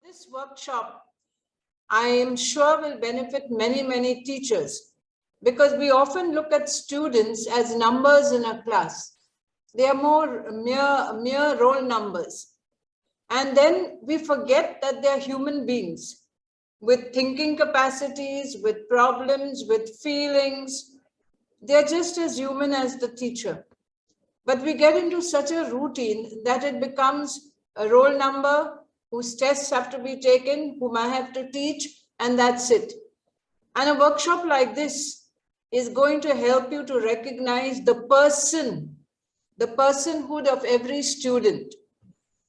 This workshop, I am sure, will benefit many teachers, because we often look at students as numbers in a class. They are more mere roll numbers. And then we forget that they are human beings with thinking capacities, with problems, with feelings. They're just as human as the teacher. But we get into such a routine that it becomes a roll number whose tests have to be taken, whom I have to teach, and that's it. And a workshop like this is going to help you to recognize the personhood of every student,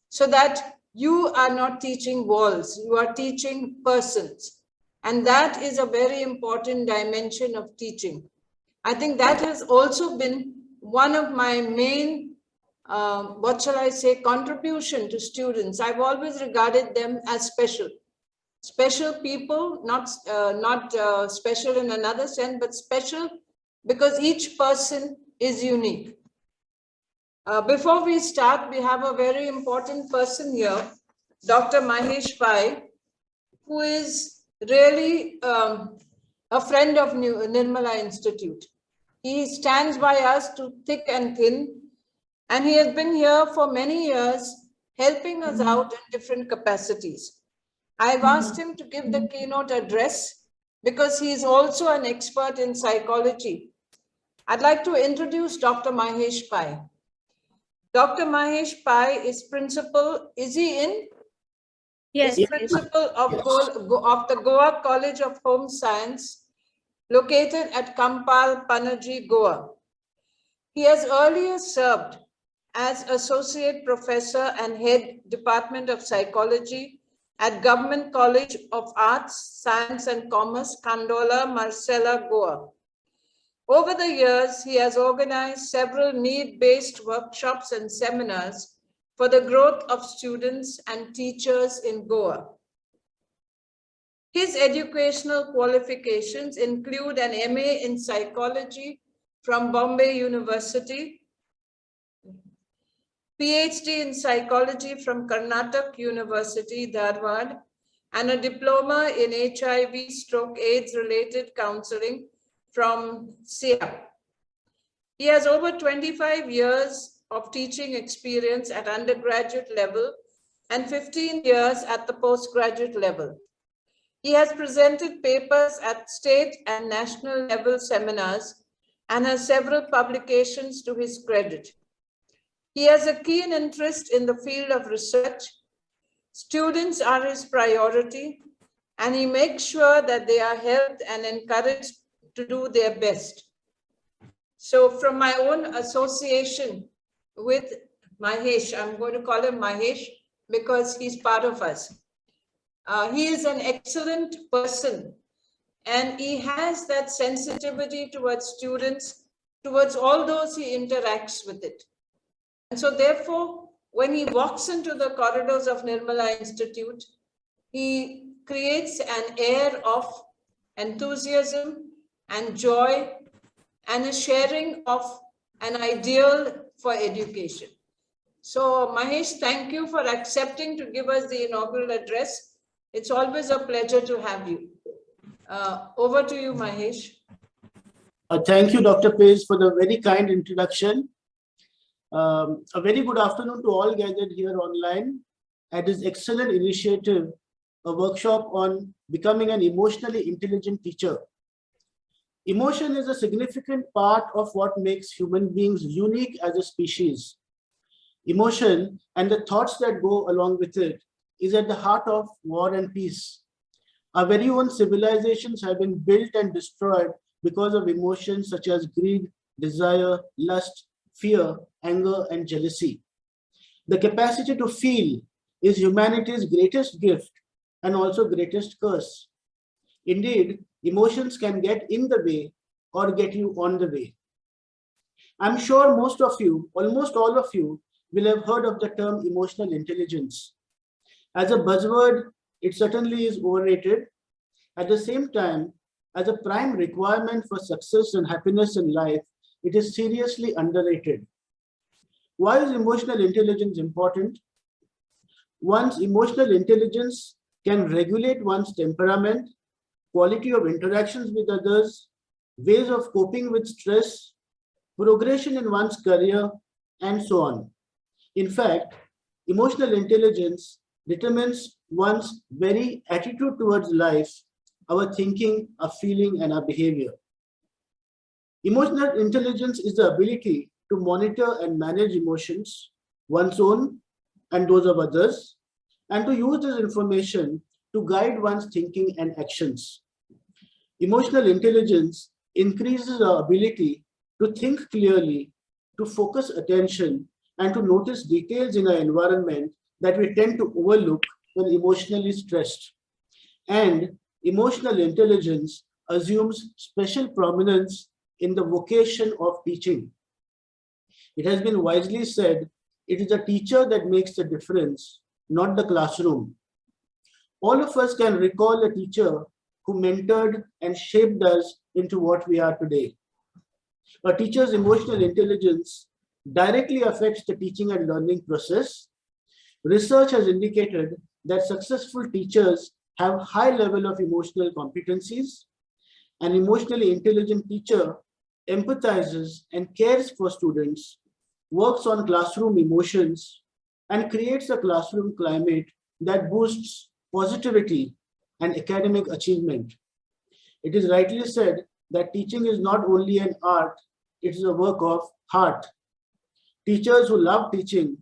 so that you are not teaching walls, you are teaching persons. And that is a very important dimension of teaching. I think that has also been one of my main, contribution to students. I've always regarded them as special people, not special in another sense, but special because each person is unique. Before we start, we have a very important person here, Dr. Mahesh Pai, who is really a friend of Nirmala Institute. He stands by us to thick and thin, and he has been here for many years, helping us out in different capacities. I've asked him to give the keynote address because he is also an expert in psychology. I'd like to introduce Dr. Mahesh Pai. Dr. Mahesh Pai is principal, is he in? Yes. Is principal of the Goa College of Home Science, located at Kampal, Panaji, Goa. He has earlier served as associate professor and head Department of Psychology at Government College of Arts, Science and Commerce, Kandola, Marcella, Goa. Over the years, he has organized several need-based workshops and seminars for the growth of students and teachers in Goa. His educational qualifications include an MA in psychology from Bombay University, PhD in psychology from Karnataka University, Dharwad, and a diploma in HIV/AIDS-related counseling from SIA. He has over 25 years of teaching experience at undergraduate level and 15 years at the postgraduate level. He has presented papers at state and national level seminars and has several publications to his credit. He has a keen interest in the field of research. Students are his priority, and he makes sure that they are helped and encouraged to do their best. So from my own association with Mahesh, I'm going to call him Mahesh because he's part of us. He is an excellent person, and he has that sensitivity towards students, towards all those he interacts with it. And so therefore, when he walks into the corridors of Nirmala Institute, he creates an air of enthusiasm and joy and a sharing of an ideal for education. So Mahesh, thank you for accepting to give us the inaugural address. It's always a pleasure to have you. Over to you, Mahesh. Thank you, Dr. Page, for the very kind introduction. A very good afternoon to all gathered here online at this excellent initiative, a workshop on becoming an emotionally intelligent teacher. Emotion is a significant part of what makes human beings unique as a species. Emotion and the thoughts that go along with it is at the heart of war and peace. Our very own civilizations have been built and destroyed because of emotions such as greed, desire, lust, fear, anger, and jealousy. The capacity to feel is humanity's greatest gift and also greatest curse. Indeed, emotions can get in the way or get you on the way. I'm sure most of you, almost all of you, will have heard of the term emotional intelligence. As a buzzword, it certainly is overrated. At the same time, as a prime requirement for success and happiness in life, it is seriously underrated. Why is emotional intelligence important? One's emotional intelligence can regulate one's temperament, quality of interactions with others, ways of coping with stress, progression in one's career, and so on. In fact, emotional intelligence determines one's very attitude towards life, our thinking, our feeling, and our behavior. Emotional intelligence is the ability to monitor and manage emotions, one's own and those of others, and to use this information to guide one's thinking and actions. Emotional intelligence increases our ability to think clearly, to focus attention, and to notice details in our environment that we tend to overlook when emotionally stressed. And emotional intelligence assumes special prominence in the vocation of teaching. It has been wisely said, it is the teacher that makes the difference, not the classroom. All of us can recall a teacher who mentored and shaped us into what we are today. A teacher's emotional intelligence directly affects the teaching and learning process. Research has indicated that successful teachers have high level of emotional competencies. An emotionally intelligent teacher empathizes and cares for students, works on classroom emotions, and creates a classroom climate that boosts positivity and academic achievement. It is rightly said that teaching is not only an art, it is a work of heart. Teachers who love teaching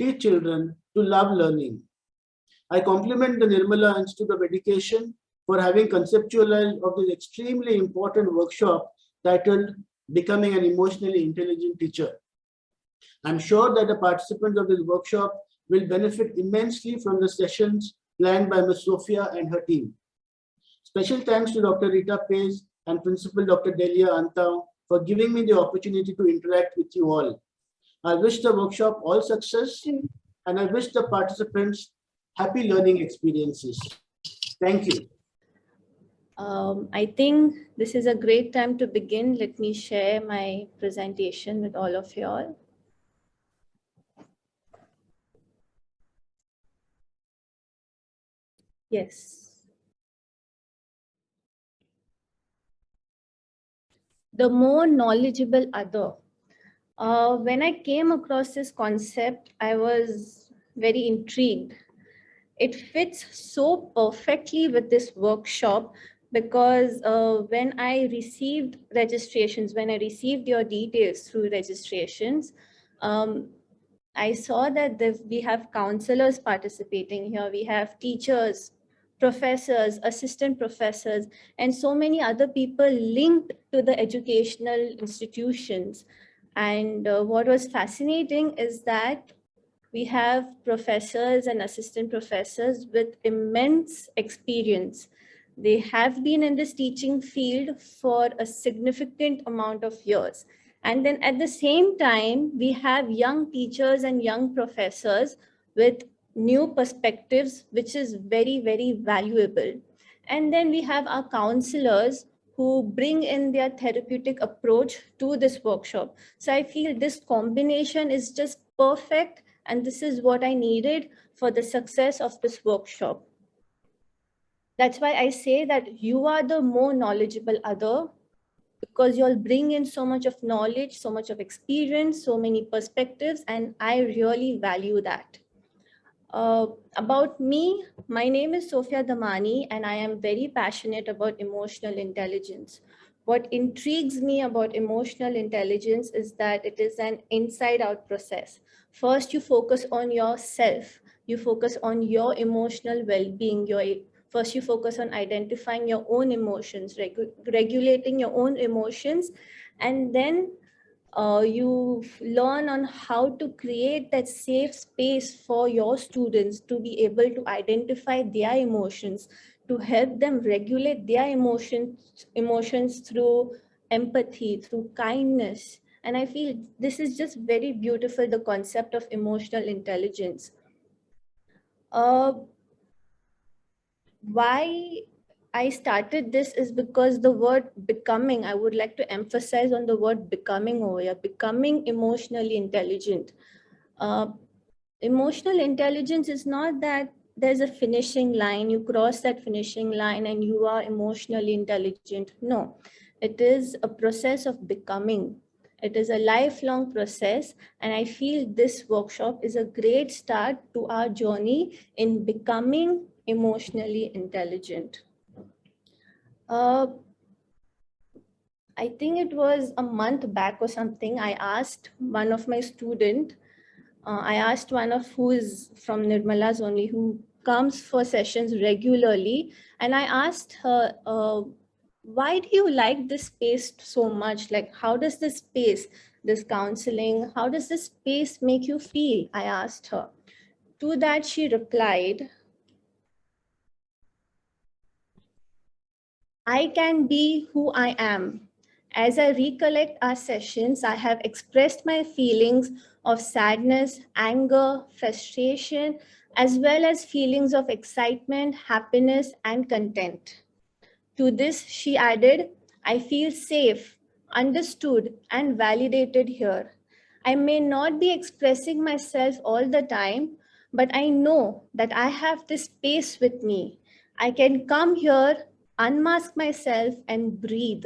teach children to love learning. I compliment the Nirmala Institute of Education for having conceptualized of this extremely important workshop titled Becoming an Emotionally Intelligent Teacher. I'm sure that the participants of this workshop will benefit immensely from the sessions planned by Ms. Sophia and her team. Special thanks to Dr. Rita Pez and Principal Dr. Delia Antara for giving me the opportunity to interact with you all. I wish the workshop all success, and I wish the participants happy learning experiences. Thank you. I think this is a great time to begin. Let me share my presentation with all of you all. Yes. The more knowledgeable other. When I came across this concept, I was very intrigued. It fits so perfectly with this workshop because when I received registrations, when I received your details through registrations, I saw that we have counselors participating here, we have teachers, professors, assistant professors, and so many other people linked to the educational institutions. And what was fascinating is that we have professors and assistant professors with immense experience. They have been in this teaching field for a significant amount of years. And then at the same time, we have young teachers and young professors with new perspectives, which is very, very valuable. And then we have our counselors who bring in their therapeutic approach to this workshop. So I feel this combination is just perfect, and this is what I needed for the success of this workshop. That's why I say that you are the more knowledgeable other, because you'll bring in so much of knowledge, so much of experience, so many perspectives, and I really value that. About me, my name is Sophia Damani, and I am very passionate about emotional intelligence. What intrigues me about emotional intelligence is that it is an inside-out process. First, you focus on yourself. You focus on your emotional well-being. First, you focus on identifying your own emotions, regulating your own emotions, and then you learn on how to create that safe space for your students to be able to identify their emotions, to help them regulate their emotions through empathy, through kindness. And I feel this is just very beautiful, the concept of emotional intelligence. Why I started this is because the word becoming, I would like to emphasize on the word becoming over here, becoming emotionally intelligent. Emotional intelligence is not that there's a finishing line, you cross that finishing line and you are emotionally intelligent. No, it is a process of becoming. It is a lifelong process. And I feel this workshop is a great start to our journey in becoming emotionally intelligent. I think it was a month back or something, I asked one of my students, I asked one of who is from Nirmala's only, who comes for sessions regularly. And I asked her, why do you like this space so much? Like, how does this space, this counseling, how does this space make you feel? I asked her. To that, she replied, I can be who I am. As I recollect our sessions, I have expressed my feelings of sadness, anger, frustration, as well as feelings of excitement, happiness, and content. To this, she added, I feel safe, understood, and validated here. I may not be expressing myself all the time, but I know that I have this space with me. I can come here, unmask myself, and breathe.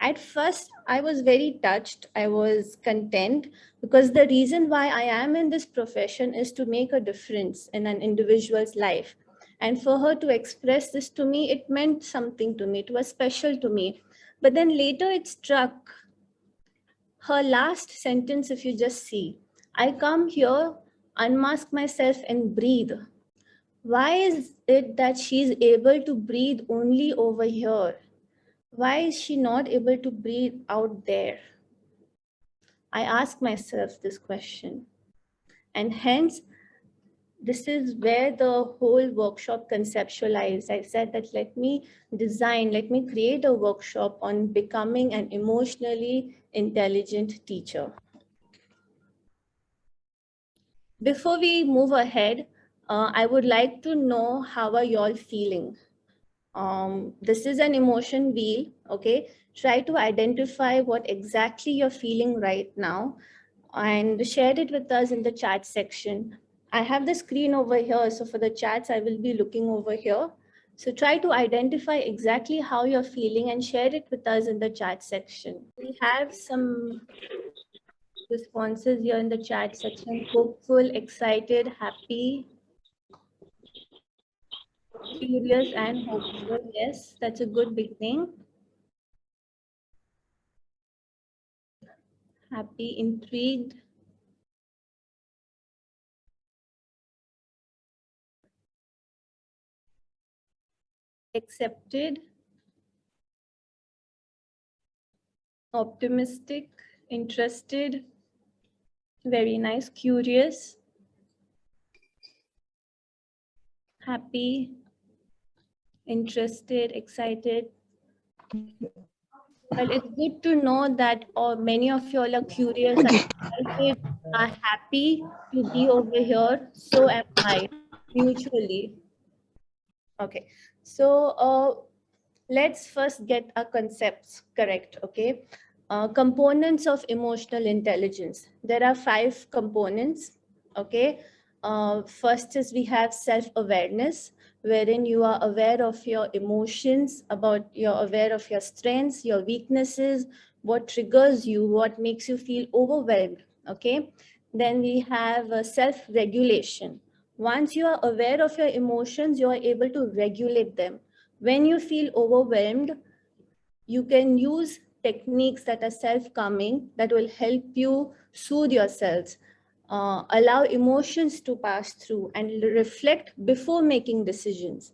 At first, I was very touched. I was content because the reason why I am in this profession is to make a difference in an individual's life. And for her to express this to me, it meant something to me. It was special to me. But then later it struck. Her last sentence, if you just see, I come here, unmask myself, and breathe. Why is it that she's able to breathe only over here? Why is she not able to breathe out there? I ask myself this question. And hence, this is where the whole workshop conceptualized. I said that let me create a workshop on becoming an emotionally intelligent teacher. Before we move ahead, I would like to know, how are y'all feeling? This is an emotion wheel, okay? Try to identify what exactly you're feeling right now and share it with us in the chat section. I have the screen over here, so for the chats, I will be looking over here. So try to identify exactly how you're feeling and share it with us in the chat section. We have some responses here in the chat section: hopeful, excited, happy, curious, and hopeful. Yes, that's a good beginning. Happy, intrigued, accepted, optimistic, interested, very nice, curious, happy, interested, excited. Well, it's good to know that many of you all are curious and excited, are happy to be over here. So am I, mutually. Okay, so let's first get our concepts correct, okay? Components of emotional intelligence. There are 5 components, okay? First is we have self-awareness, wherein you are aware of your emotions, you're aware of your strengths, your weaknesses, what triggers you, what makes you feel overwhelmed, okay? Then we have self-regulation. Once you are aware of your emotions, you are able to regulate them. When you feel overwhelmed, you can use techniques that are self-calming that will help you soothe yourselves, allow emotions to pass through and reflect before making decisions.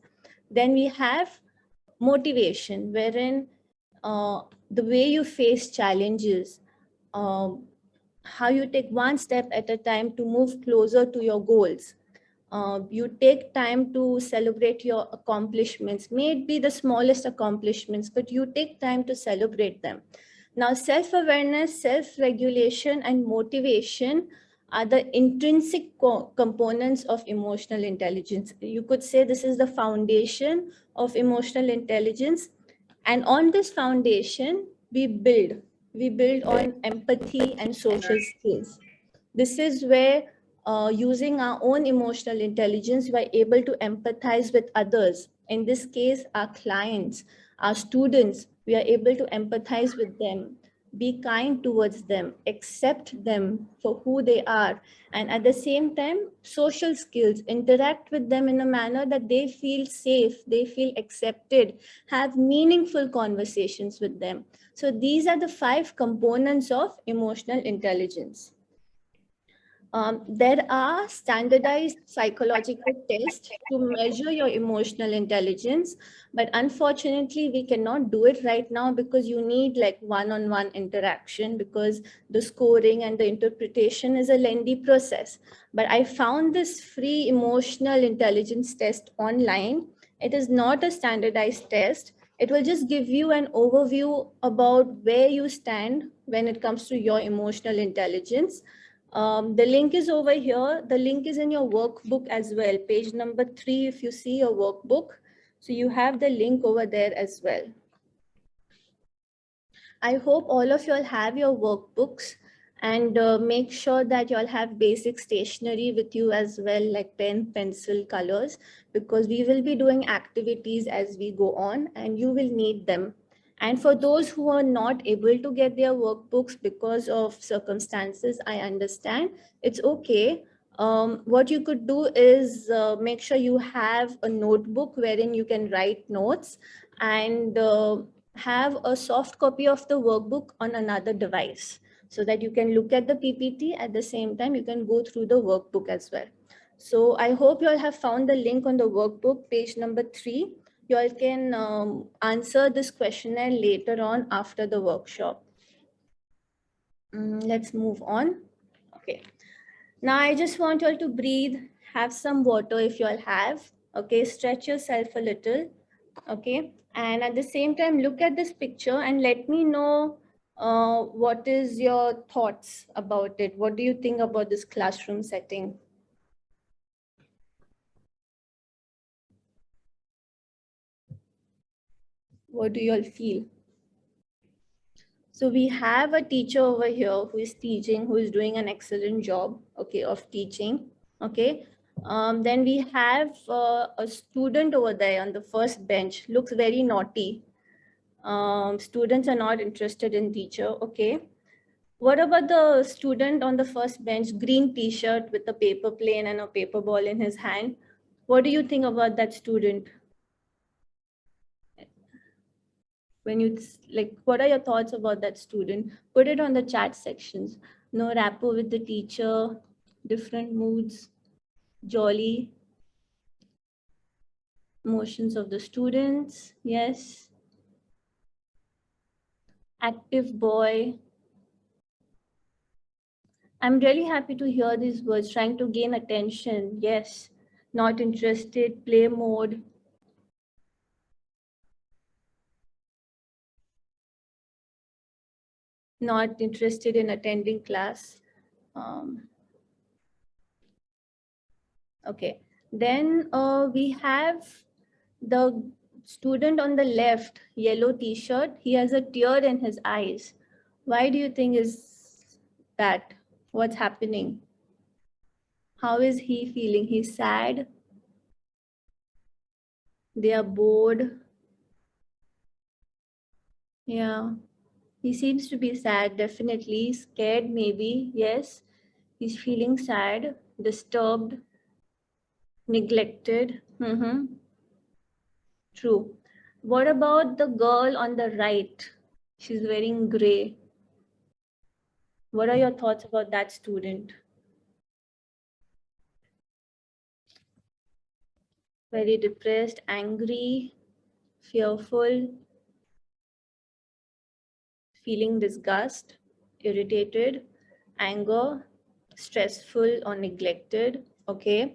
Then we have motivation, wherein the way you face challenges, how you take one step at a time to move closer to your goals. You take time to celebrate your accomplishments, may it be the smallest accomplishments, but you take time to celebrate them. Now, self-awareness, self-regulation, and motivation are the intrinsic components of emotional intelligence. You could say this is the foundation of emotional intelligence. And on this foundation, we build on empathy and social skills. This is where using our own emotional intelligence, we are able to empathize with others. In this case, our clients, our students, we are able to empathize with them, be kind towards them, accept them for who they are, and at the same time, social skills, interact with them in a manner that they feel safe, they feel accepted, have meaningful conversations with them. So these are the 5 components of emotional intelligence. There are standardized psychological tests to measure your emotional intelligence, but unfortunately, we cannot do it right now because you need like one-on-one interaction, because the scoring and the interpretation is a lengthy process. But I found this free emotional intelligence test online. It is not a standardized test. It will just give you an overview about where you stand when it comes to your emotional intelligence. The link is over here. The link is in your workbook as well. Page number 3, if you see your workbook. So you have the link over there as well. I hope all of you all have your workbooks, and make sure that you all have basic stationery with you as well, like pen, pencil, colors, because we will be doing activities as we go on and you will need them. And for those who are not able to get their workbooks because of circumstances, I understand, it's okay. What you could do is make sure you have a notebook wherein you can write notes, and have a soft copy of the workbook on another device so that you can look at the PPT at the same time you can go through the workbook as well. So I hope you all have found the link on the workbook, page number 3. You all can answer this questionnaire later on after the workshop. Let's move on. Okay. Now I just want you all to breathe, have some water if you all have. Okay, stretch yourself a little. Okay, and at the same time, look at this picture and let me know what is your thoughts about it. What do you think about this classroom setting? What do you all feel? So we have a teacher over here who is teaching, who is doing an excellent job, okay, of teaching, okay. Then we have a student over there on the first bench, looks very naughty. Students are not interested in teacher, okay. What about the student on the first bench, green t-shirt with a paper plane and a paper ball in his hand? What do you think about that student? When you like, what are your thoughts about that student? Put it on the chat sections. No rapport with the teacher, different moods, jolly, emotions of the students, yes. Active boy. I'm really happy to hear these words, trying to gain attention, yes. Not interested, play mode. Not interested in attending class. Okay, then we have the student on the left, yellow t-shirt. He has a tear in his eyes. Why do you think is that? What's happening? How is he feeling? He's sad. They are bored. Yeah, he seems to be sad, definitely. Scared, maybe. Yes, he's feeling sad, disturbed, neglected. True. What about the girl on the right? She's wearing gray. What are your thoughts about that student? Very depressed, angry, fearful, feeling disgust, irritated, anger, stressful or neglected. Okay.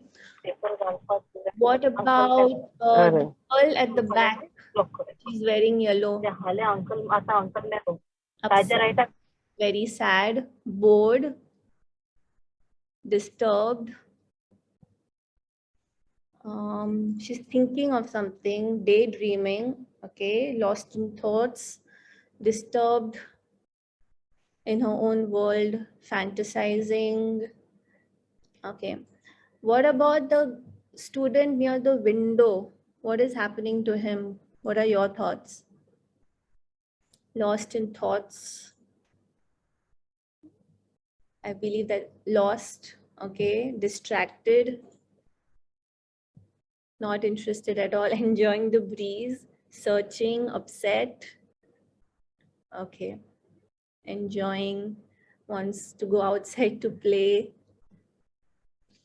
What about the girl at the back? She's wearing yellow. Upset, very sad, bored, disturbed. She's thinking of something, daydreaming, okay, lost in thoughts, disturbed in her own world, fantasizing. Okay. What about the student near the window? What is happening to him? What are your thoughts? Lost in thoughts. I believe that lost, okay, distracted, not interested at all, enjoying the breeze, searching, upset, okay, enjoying, wants to go outside to play,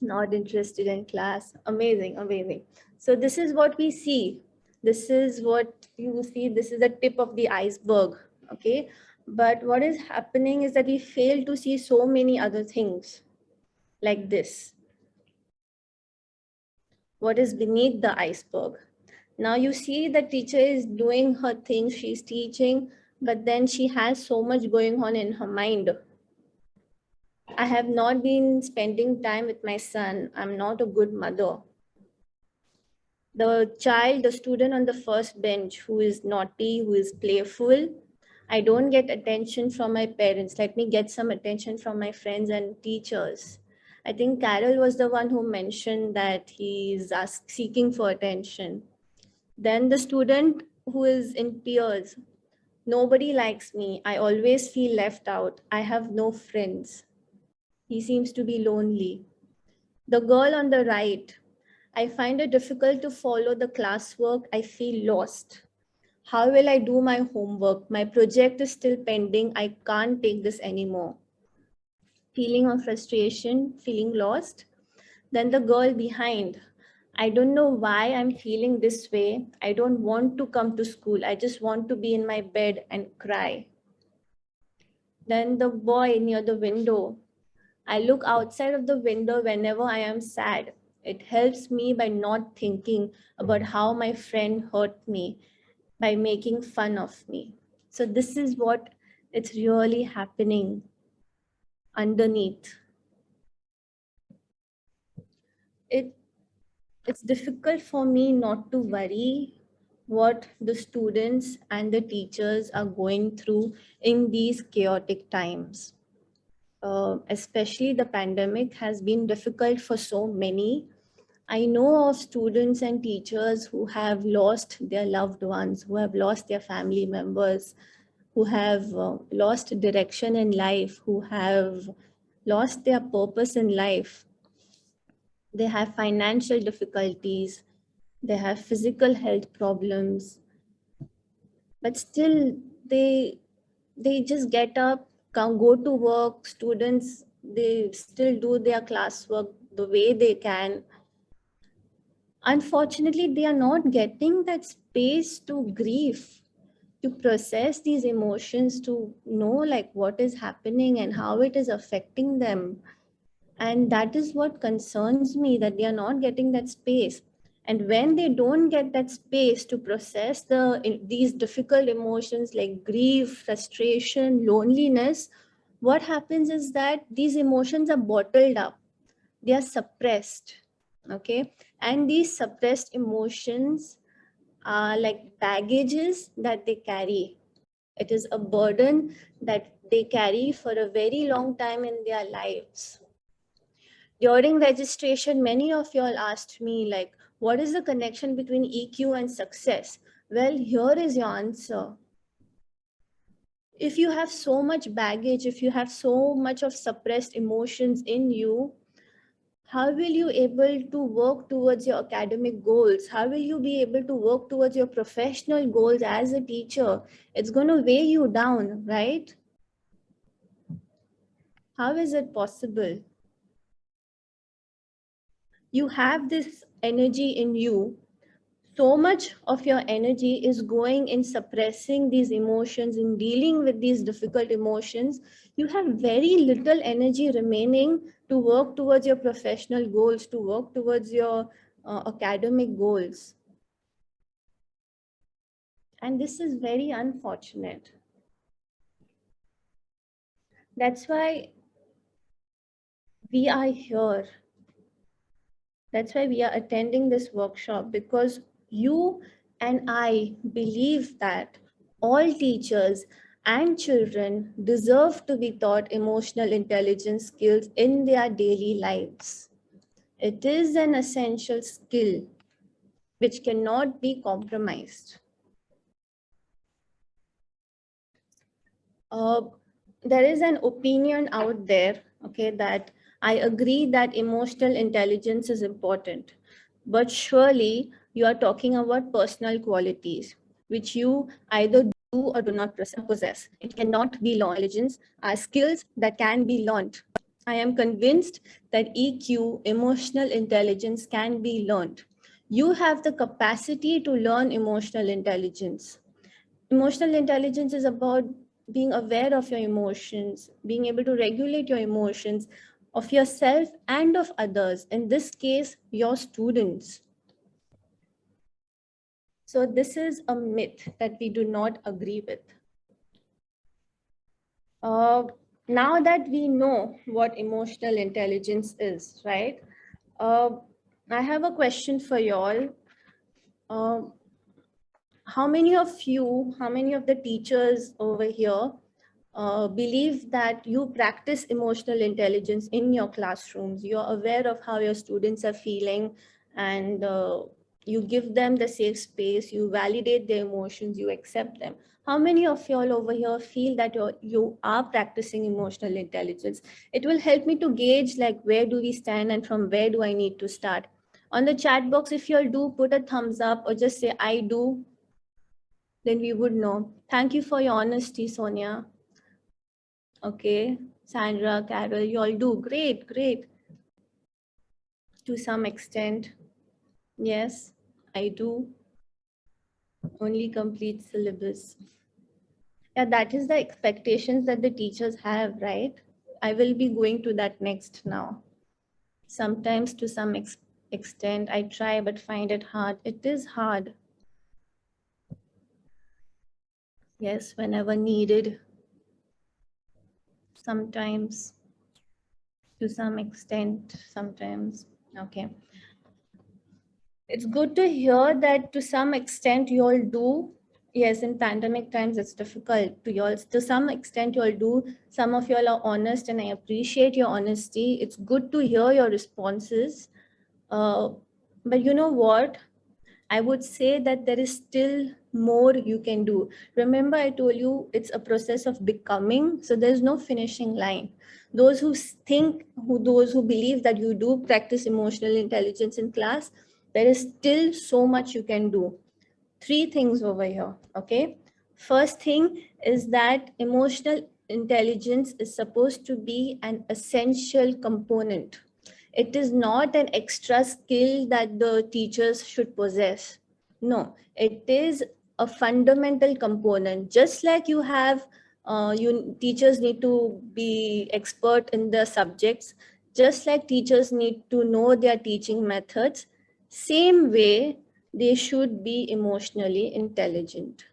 not interested in class. Amazing, amazing. So this is what we see. This is what you see. This is the tip of the iceberg, okay? But what is happening is that we fail to see so many other things like this. What is beneath the iceberg? Now you see the teacher is doing her thing, she's teaching, but then she has so much going on in her mind. I have not been spending time with my son. I'm not a good mother. The child, the student on the first bench who is naughty, who is playful, I don't get attention from my parents. Let me get some attention from my friends and teachers. I think Carol was the one who mentioned that he's seeking for attention. Then the student who is in tears, nobody likes me. I always feel left out. I have no friends. He seems to be lonely. The girl on the right, I find it difficult to follow the classwork. I feel lost. How will I do my homework? My project is still pending. I can't take this anymore. Feeling of frustration, feeling lost. Then the girl behind, I don't know why I'm feeling this way. I don't want to come to school. I just want to be in my bed and cry. Then the boy near the window, I look outside of the window whenever I am sad. It helps me by not thinking about how my friend hurt me, by making fun of me. So this is what it's really happening underneath. It's difficult for me not to worry what the students and the teachers are going through in these chaotic times. Especially the pandemic has been difficult for so many. I know of students and teachers who have lost their loved ones, who have lost their family members, who have lost direction in life, who have lost their purpose in life. They have financial difficulties, they have physical health problems, but still they just get up, come go to work. Students, they still do their classwork the way they can. Unfortunately, they are not getting that space to grieve, to process these emotions, to know like what is happening and how it is affecting them. And that is what concerns me, that they are not getting that space. And when they don't get that space to process these difficult emotions like grief, frustration, loneliness, what happens is that these emotions are bottled up, they are suppressed. Okay. And these suppressed emotions are like baggages that they carry. It is a burden that they carry for a very long time in their lives. During registration, many of y'all asked me like, what is the connection between EQ and success? Well, here is your answer. If you have so much baggage, if you have so much of suppressed emotions in you, how will you able to work towards your academic goals? How will you be able to work towards your professional goals as a teacher? It's going to weigh you down, right? How is it possible? You have this energy in you. So much of your energy is going in suppressing these emotions, in dealing with these difficult emotions. You have very little energy remaining to work towards your professional goals, to work towards your academic goals. And this is very unfortunate. That's why we are here. That's why we are attending this workshop, because you and I believe that all teachers and children deserve to be taught emotional intelligence skills in their daily lives. It is an essential skill which cannot be compromised. There is an opinion out there, okay, that I agree that emotional intelligence is important, but surely you are talking about personal qualities which you either do or do not possess. It cannot be learned. Intelligence are skills that can be learned. I am convinced that EQ, emotional intelligence, can be learned. You have the capacity to learn emotional intelligence. Emotional intelligence is about being aware of your emotions, being able to regulate your emotions of yourself and of others, in this case, your students. So this is a myth that we do not agree with. Now that we know what emotional intelligence is, right? I have a question for y'all. How many of the teachers over here believe that you practice emotional intelligence in your classrooms? You're aware of how your students are feeling, and you give them the safe space, you validate their emotions, you accept them. How many of y'all over here feel that you are practicing emotional intelligence? It will help me to gauge like where do we stand and from where do I need to start. On the chat box, if y'all do, put a thumbs up or just say I do, then we would know. Thank you for your honesty, Sonia. Okay, Sandra, Carol, you all do great, great. To some extent, yes, I do. Only complete syllabus. Yeah, that is the expectations that the teachers have, right? I will be going to that next now. Sometimes to some extent, I try but find it hard. It is hard. Yes, whenever needed. Sometimes, to some extent, sometimes. Okay. It's good to hear that to some extent you all do. Yes, in pandemic times, it's difficult to y'all. To some extent, you all do. Some of y'all are honest, and I appreciate your honesty. It's good to hear your responses. But you know what? I would say that there is still more you can do. Remember, I told you it's a process of becoming. So there's no finishing line. Those who those who believe that you do practice emotional intelligence in class, there is still so much you can do. 3 things over here, okay? First thing is that emotional intelligence is supposed to be an essential component. It is not an extra skill that the teachers should possess. No, it is a fundamental component. Just like you have, teachers need to be expert in the subjects, just like teachers need to know their teaching methods, same way they should be emotionally intelligent.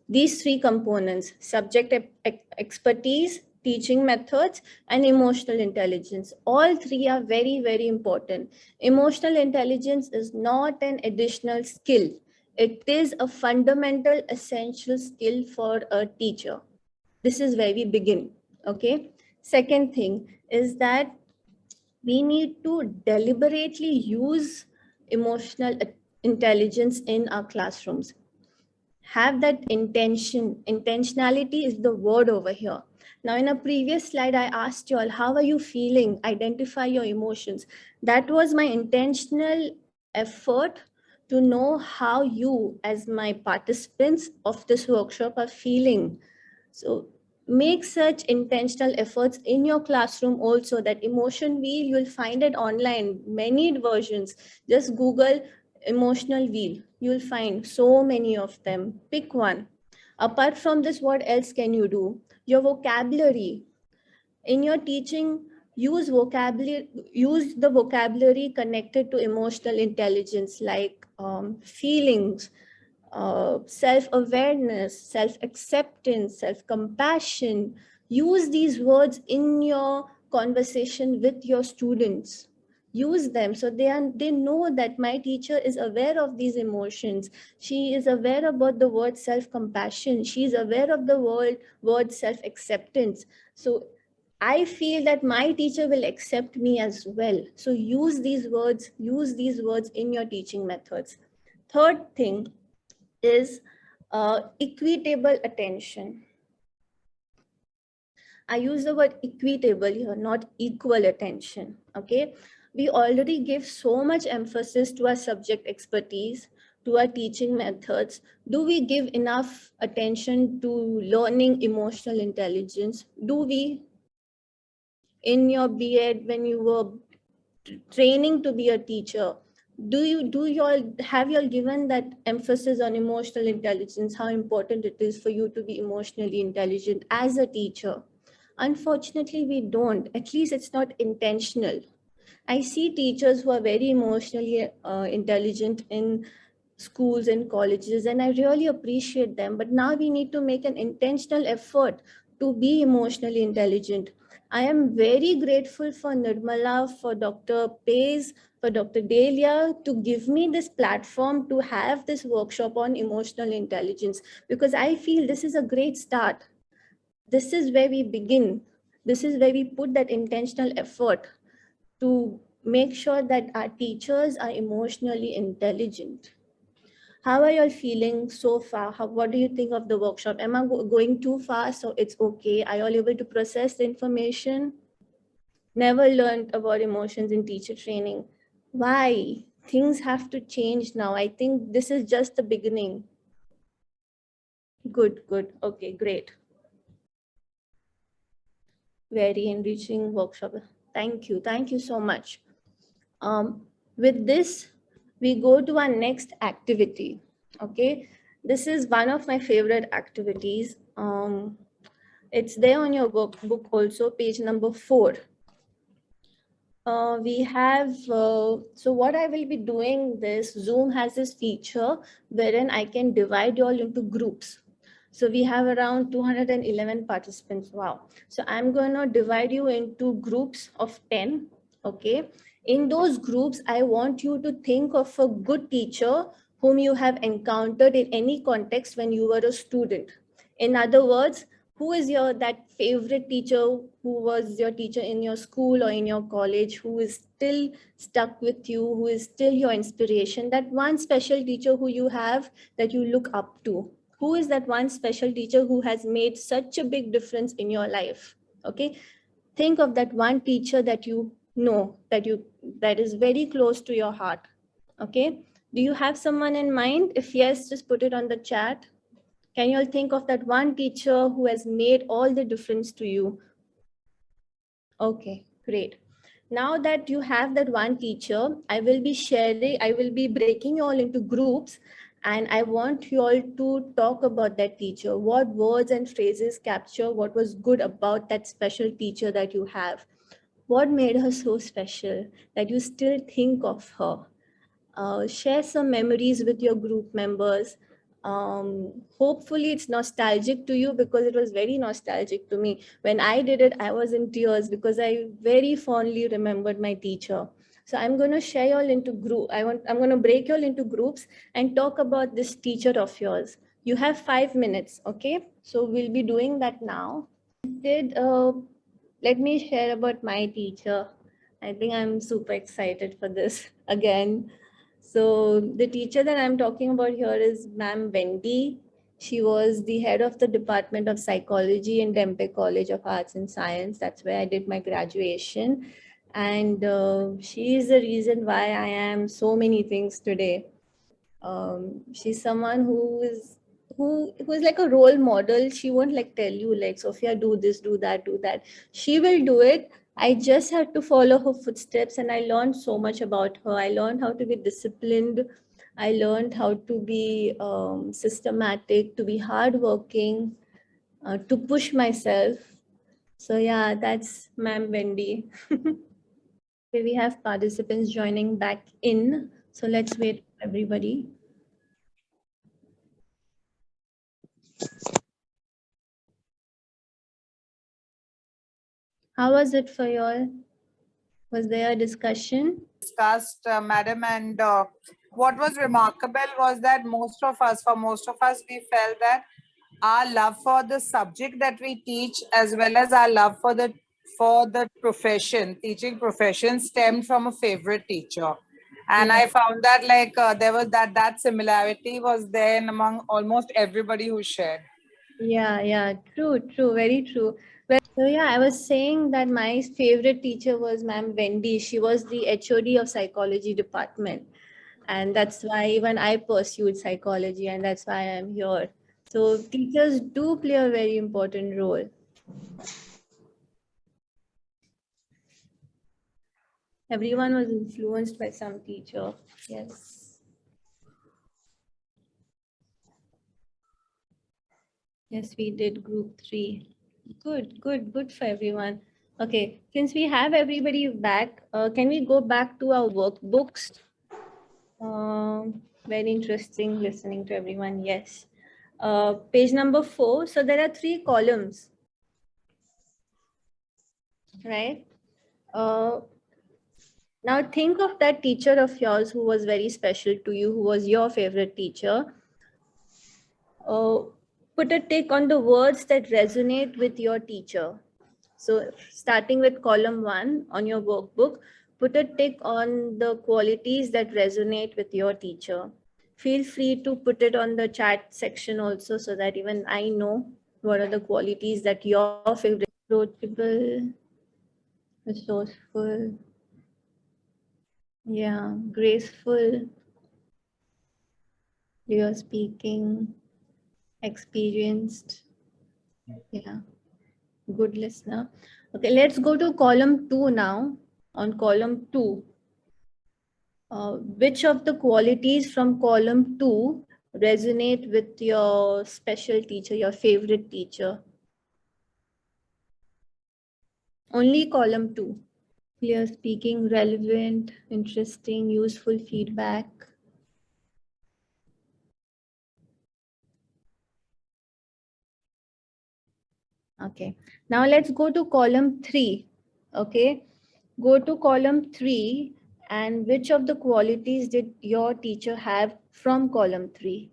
These 3 components, subject expertise, teaching methods, and emotional intelligence, all 3 are very, very important. Emotional intelligence is not an additional skill. It is a fundamental, essential skill for a teacher. This is where we begin, okay? Second thing is that we need to deliberately use emotional intelligence in our classrooms. Have that intentionality is the word over here. Now, in a previous slide, I asked you all, how are you feeling? Identify your emotions. That was my intentional effort to know how you, as my participants of this workshop, are feeling. So make such intentional efforts in your classroom also. That emotion wheel, you'll find it online, many versions. Just Google emotional wheel. You'll find so many of them. Pick one. Apart from this, what else can you do? Your vocabulary. In your teaching, use the vocabulary connected to emotional intelligence, like feelings, self-awareness, self-acceptance, self-compassion. Use these words in your conversation with your students. use them. So they know that my teacher is aware of these emotions. She is aware about the word self-compassion. She is aware of the word self-acceptance. So I feel that my teacher will accept me as well. So use these words in your teaching methods. Third thing is equitable attention. I use the word equitable here, not equal attention. Okay. We already give so much emphasis to our subject expertise, to our teaching methods. Do we give enough attention to learning emotional intelligence? Do we, in your B.Ed, when you were training to be a teacher, have you all given that emphasis on emotional intelligence, how important it is for you to be emotionally intelligent as a teacher? Unfortunately, we don't. At least it's not intentional. I see teachers who are very emotionally intelligent in schools and colleges, and I really appreciate them. But now we need to make an intentional effort to be emotionally intelligent. I am very grateful for Nirmala, for Dr. Pays, for Dr. Delia to give me this platform to have this workshop on emotional intelligence, because I feel this is a great start. This is where we begin. This is where we put that intentional effort to make sure that our teachers are emotionally intelligent. How are you all feeling so far? What do you think of the workshop? Am I going too fast, so it's okay? Are you all able to process the information? Never learned about emotions in teacher training. Why? Things have to change now. I think this is just the beginning. Good. Okay, great. Very enriching workshop. Thank you so much. With this, we go to our next activity. Okay, this is one of my favorite activities. It's there on your workbook also, page number 4. We have, so what I will be doing this, Zoom has this feature wherein I can divide you all into groups. So we have around 211 participants. Wow. So I'm going to divide you into groups of 10. Okay. In those groups, I want you to think of a good teacher whom you have encountered in any context when you were a student. In other words, who is that favorite teacher who was your teacher in your school or in your college, who is still stuck with you, who is still your inspiration, that one special teacher who you have that you look up to? Who is that one special teacher who has made such a big difference in your life? Okay, think of that one teacher that you know, that is very close to your heart. Okay, do you have someone in mind? If yes, just put it on the chat. Can you all think of that one teacher who has made all the difference to you? Okay, great. Now that you have that one teacher, I will be breaking you all into groups, and I want you all to talk about that teacher. What words and phrases capture what was good about that special teacher that you have? What made her so special that you still think of her? Share some memories with your group members. Hopefully it's nostalgic to you, because it was very nostalgic to me. When I did it, I was in tears because I very fondly remembered my teacher. So I'm going to share you all into I'm going to break you all into groups and talk about this teacher of yours. You have 5 minutes, okay? So we'll be doing that now. Let me share about my teacher. I think I'm super excited for this again. So the teacher that I'm talking about here is Ma'am Wendy. She was the head of the Department of Psychology in Dempe College of Arts and Science. That's where I did my graduation. And she is the reason why I am so many things today. She's someone who is like a role model. She won't like tell you like, Sophia, do this, do that, do that. She will do it. I just had to follow her footsteps, and I learned so much about her. I learned how to be disciplined. I learned how to be systematic, to be hardworking, to push myself. So yeah, that's Ma'am Wendy. We have participants joining back in. So let's wait for everybody. How was it for you all? Was there a discussion? Discussed, madam, and what was remarkable was that for most of us, we felt that our love for the subject that we teach, as well as our love for the profession, teaching profession, stemmed from a favorite teacher. And Yeah. I found that there was that similarity was there among almost everybody who shared. Yeah, true, very true. Well, so yeah, I was saying that my favorite teacher was Ma'am Wendy. She was the HOD of psychology department. And that's why even I pursued psychology, and that's why I'm here. So teachers do play a very important role. Everyone was influenced by some teacher. Yes. Yes, we did group 3. Good for everyone. Okay, since we have everybody back, can we go back to our workbooks? Very interesting listening to everyone. Yes. Page number 4. So there are 3 columns, right? Now think of that teacher of yours who was very special to you, who was your favorite teacher. Put a tick on the words that resonate with your teacher. So starting with column 1 on your workbook, put a tick on the qualities that resonate with your teacher. Feel free to put it on the chat section also, so that even I know what are the qualities that your favorite. Approachable, resourceful, yeah, graceful, clear speaking, experienced, yeah, good listener. Okay, let's go to column 2 now. On column 2, which of the qualities from column 2 resonate with your special teacher, your favorite teacher? Only column 2. Clear speaking, relevant, interesting, useful feedback. Okay, now let's go to column 3. Okay, go to column 3, and which of the qualities did your teacher have from column 3?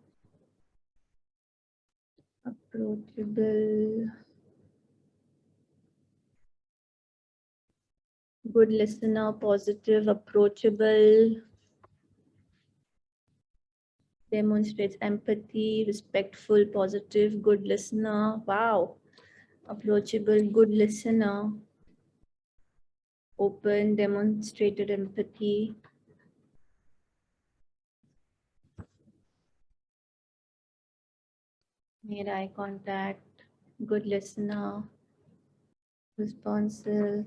Approachable, good listener, positive, approachable, demonstrates empathy, respectful, positive, good listener. Wow. Approachable, good listener, open, demonstrated empathy. Made eye contact, good listener, responsive.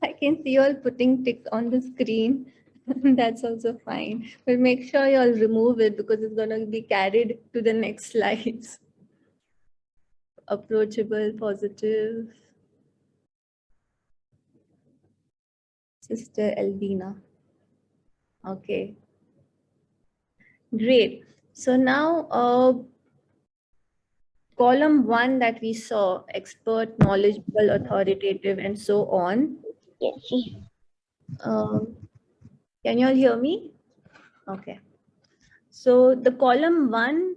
I can see you all putting tick on the screen. That's also fine. But make sure you all remove it, because it's going to be carried to the next slides. Approachable, positive. Sister Elvina. Okay. Great. So now column 1 that we saw, expert, knowledgeable, authoritative, and so on. Can you all hear me? Okay. So the column 1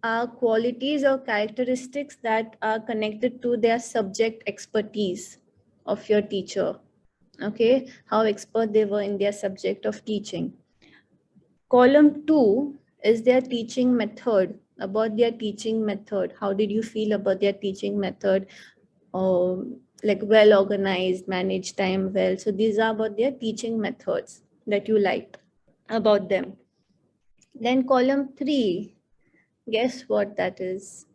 are qualities or characteristics that are connected to their subject expertise of your teacher. Okay, how expert they were in their subject of teaching. Column 2 is their teaching method, about their teaching method. How did you feel about their teaching method? Like well organized, manage time well. So these are about their teaching methods that you liked about them. Then column 3, guess what that is?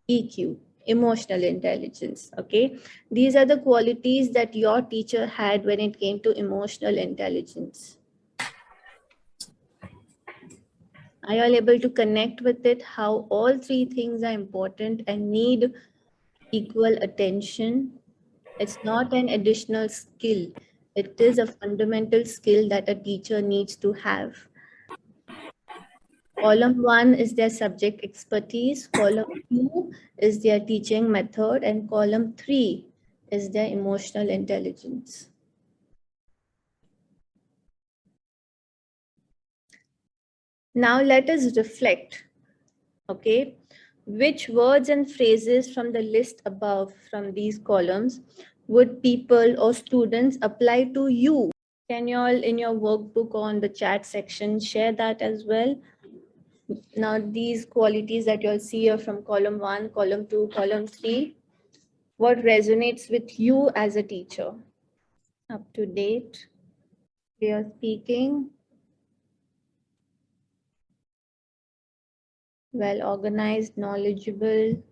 EQ, emotional intelligence. Okay, these are the qualities that your teacher had when it came to emotional intelligence. Are you all able to connect with it? How all 3 things are important and need equal attention. It's not an additional skill. It is a fundamental skill that a teacher needs to have. Column 1 is their subject expertise. Column 2 is their teaching method. And column 3 is their emotional intelligence. Now let us reflect, okay? Which words and phrases from the list above from these columns would people or students apply to you? Can you all in your workbook or on the chat section share that as well? Now these qualities that you'll see are from column 1, column 2, column 3. What resonates with you as a teacher? Up to date, clear speaking, well organized, knowledgeable,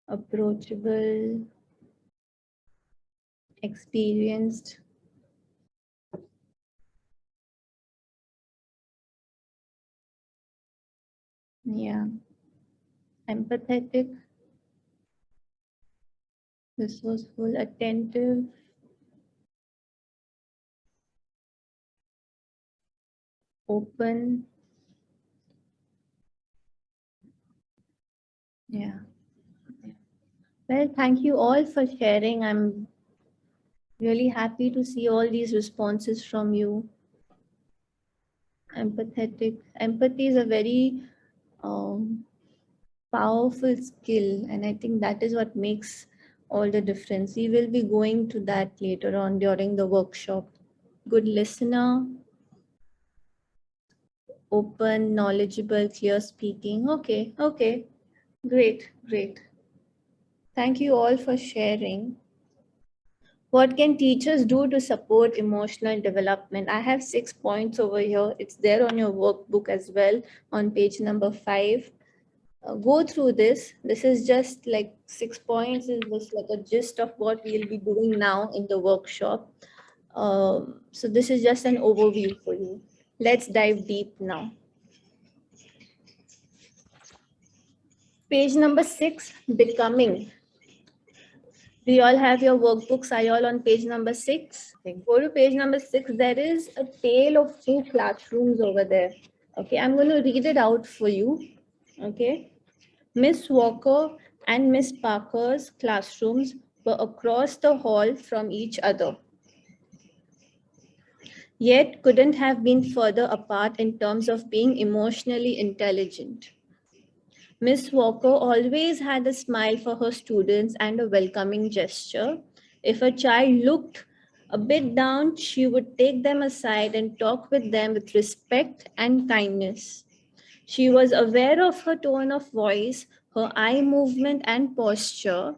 approachable, experienced. Yeah. Empathetic, resourceful, attentive, open. Yeah. Well, thank you all for sharing. I'm really happy to see all these responses from you. Empathetic. Empathy is a very powerful skill, and I think that is what makes all the difference. We will be going to that later on during the workshop. Good listener, open, knowledgeable, clear speaking. Okay, great. Thank you all for sharing. What can teachers do to support emotional development? I have 6 points over here. It's there on your workbook as well on page number 5. Go through this. This is just like 6 points, is just like a gist of what we'll be doing now in the workshop. So this is just an overview for you. Let's dive deep now. Page number 6, becoming. Do you all have your workbooks? Are you all on page number 6? Okay, go to page number 6. There is a tale of 2 classrooms over there. Okay, I'm going to read it out for you. Okay. Miss Walker and Miss Parker's classrooms were across the hall from each other, yet couldn't have been further apart in terms of being emotionally intelligent. Miss Walker always had a smile for her students and a welcoming gesture. If a child looked a bit down, she would take them aside and talk with them with respect and kindness. She was aware of her tone of voice, her eye movement and posture,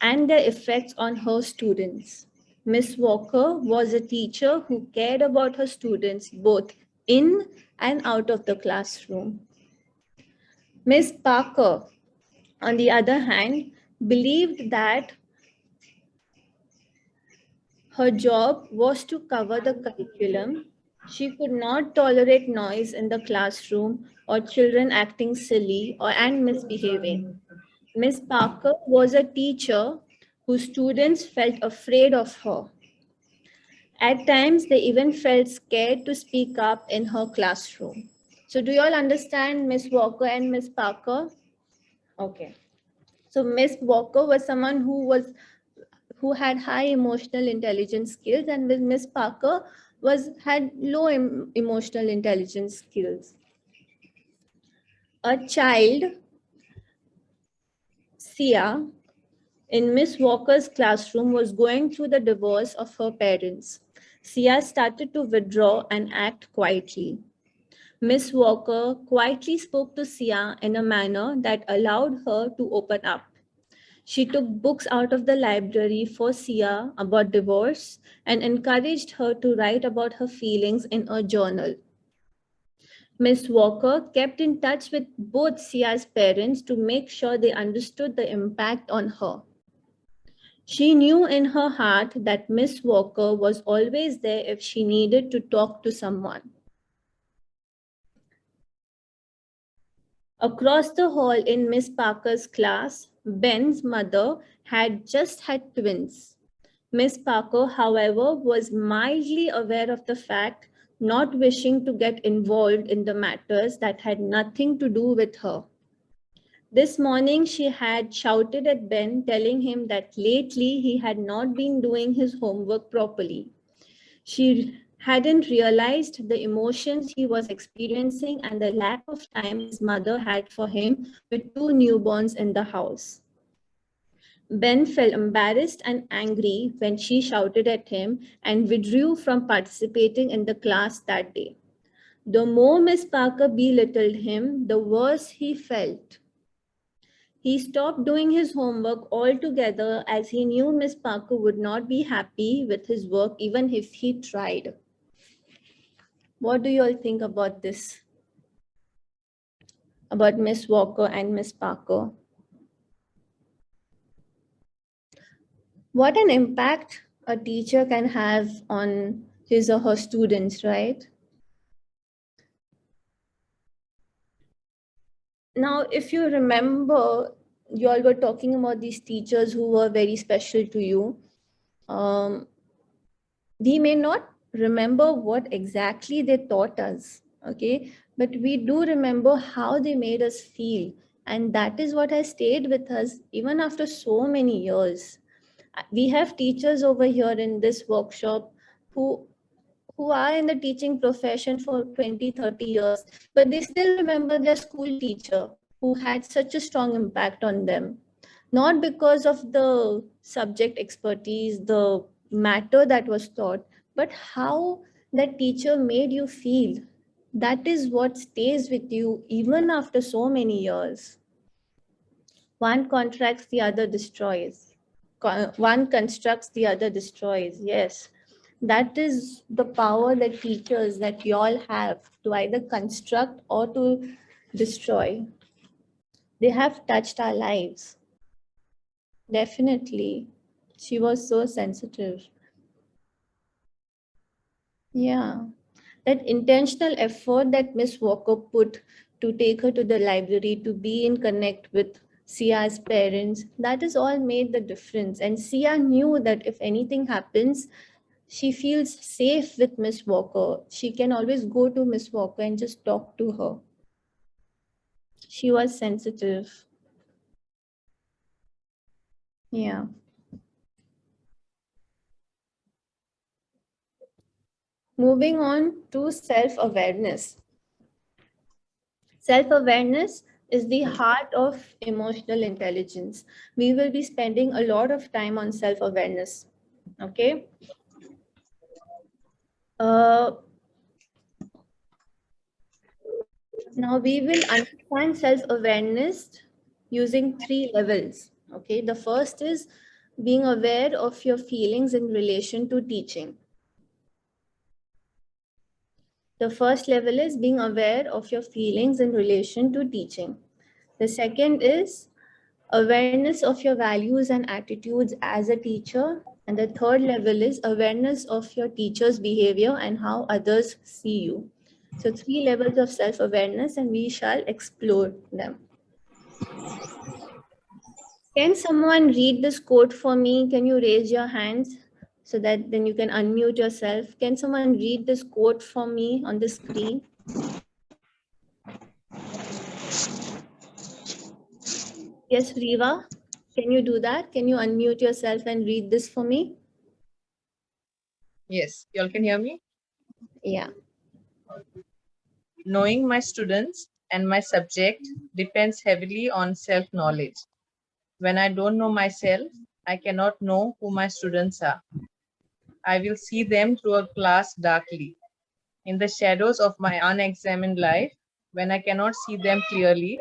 and their effects on her students. Miss Walker was a teacher who cared about her students both in and out of the classroom. Miss Parker, on the other hand, believed that her job was to cover the curriculum. She could not tolerate noise in the classroom or children acting silly and misbehaving. Miss Parker was a teacher whose students felt afraid of her. At times, they even felt scared to speak up in her classroom. So do you all understand Miss Walker and Miss Parker? Okay. So Miss Walker was someone who had high emotional intelligence skills, and with Miss Parker had low emotional intelligence skills. A child, Sia, in Miss Walker's classroom was going through the divorce of her parents. Sia started to withdraw and act quietly. Miss Walker quietly spoke to Sia in a manner that allowed her to open up. She took books out of the library for Sia about divorce and encouraged her to write about her feelings in a journal. Miss Walker kept in touch with both Sia's parents to make sure they understood the impact on her. She knew in her heart that Miss Walker was always there if she needed to talk to someone. Across the hall in Miss Parker's class, Ben's mother had just had twins. Miss Parker, however, was mildly aware of the fact, not wishing to get involved in the matters that had nothing to do with her. This morning, she had shouted at Ben, telling him that lately he had not been doing his homework properly. She hadn't realized the emotions he was experiencing and the lack of time his mother had for him with 2 newborns in the house. Ben felt embarrassed and angry when she shouted at him and withdrew from participating in the class that day. The more Miss Parker belittled him, the worse he felt. He stopped doing his homework altogether as he knew Miss Parker would not be happy with his work even if he tried. What do you all think about this? About Miss Walker and Miss Parker? What an impact a teacher can have on his or her students, right? Now, if you remember, you all were talking about these teachers who were very special to you. We may not remember what exactly they taught us, okay? But we do remember how they made us feel. And that is what has stayed with us even after so many years. We have teachers over here in this workshop who are in the teaching profession for 20, 30 years, but they still remember their school teacher who had such a strong impact on them. Not because of the subject expertise, the matter that was taught, but how that teacher made you feel. That is what stays with you even after so many years. One contracts, the other destroys. One constructs, the other destroys. Yes, that is the power that teachers, that you all have, to either construct or to destroy. They have touched our lives. Definitely. She was so sensitive. Yeah. That intentional effort that Miss Walker put to take her to the library, to be in connect with Sia's parents, that is all made the difference. And Sia knew that if anything happens, she feels safe with Miss Walker. She can always go to Miss Walker and just talk to her. She was sensitive. Yeah. Moving on to self-awareness. Self-awareness is the heart of emotional intelligence. We will be spending a lot of time on self-awareness. Okay. Now we will understand self-awareness using 3 levels. Okay. The first is being aware of your feelings in relation to teaching. The first level is being aware of your feelings in relation to teaching. The second is awareness of your values and attitudes as a teacher. And the third level is awareness of your teacher's behavior and how others see you. So 3 levels of self-awareness, and we shall explore them. Can someone read this quote for me? Can you raise your hands so that then you can unmute yourself? Can someone read this quote for me on the screen? Yes, Riva, can you do that? Can you unmute yourself and read this for me? Yes, you all can hear me? Yeah. Knowing my students and my subject depends heavily on self-knowledge. When I don't know myself, I cannot know who my students are. I will see them through a glass darkly. In the shadows of my unexamined life, when I cannot see them clearly,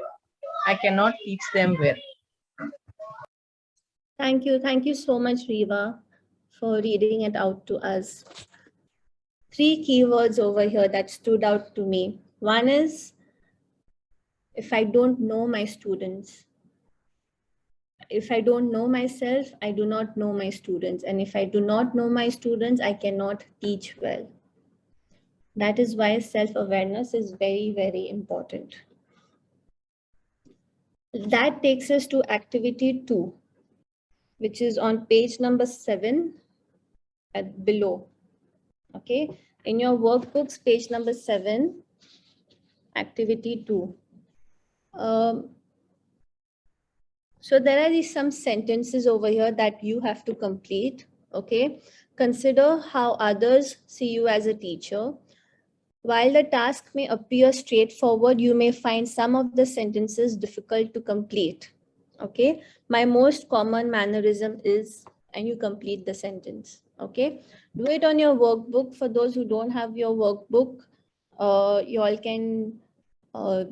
I cannot teach them well. Thank you. Thank you so much, Riva, for reading it out to us. 3 keywords over here that stood out to me. One is, if I don't know my students. If I don't know myself, I do not know my students. And if I do not know my students, I cannot teach well. That is why self-awareness is very, very important. That takes us to activity 2, which is on page number 7 at below. Okay, in your workbooks, page number 7, activity 2. So there are some sentences over here that you have to complete. Okay. Consider how others see you as a teacher. While the task may appear straightforward, you may find some of the sentences difficult to complete. Okay. My most common mannerism is, and you complete the sentence. Okay. Do it on your workbook. For those who don't have your workbook, you all can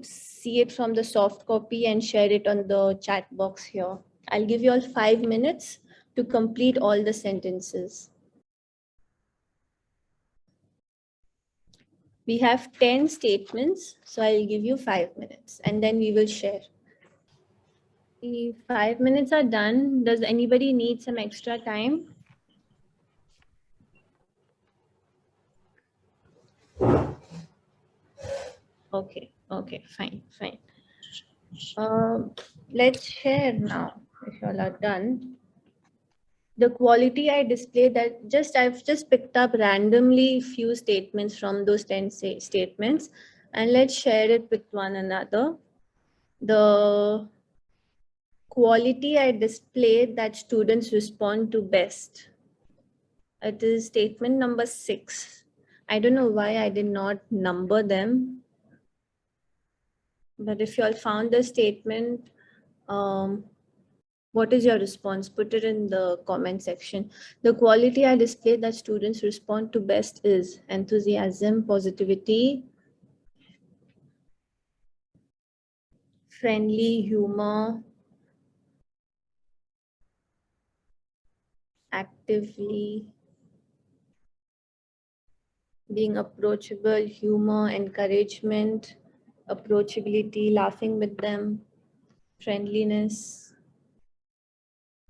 see it from the soft copy and share it on the chat box here. I'll give you all 5 minutes to complete all the sentences. We have 10 statements, so I'll give you 5 minutes and then we will share. The 5 minutes are done. Does anybody need some extra time? Okay, fine. Let's share now if you all are done. The quality I display, that I've just picked up randomly few statements from those 10 statements, and let's share it with one another. The quality I display that students respond to best. It is statement number 6. I don't know why I did not number them, but if you all found the statement, what is your response? Put it in the comment section. The quality I display that students respond to best is enthusiasm, positivity, friendly, humor, actively, being approachable, humor, encouragement, approachability, laughing with them, friendliness,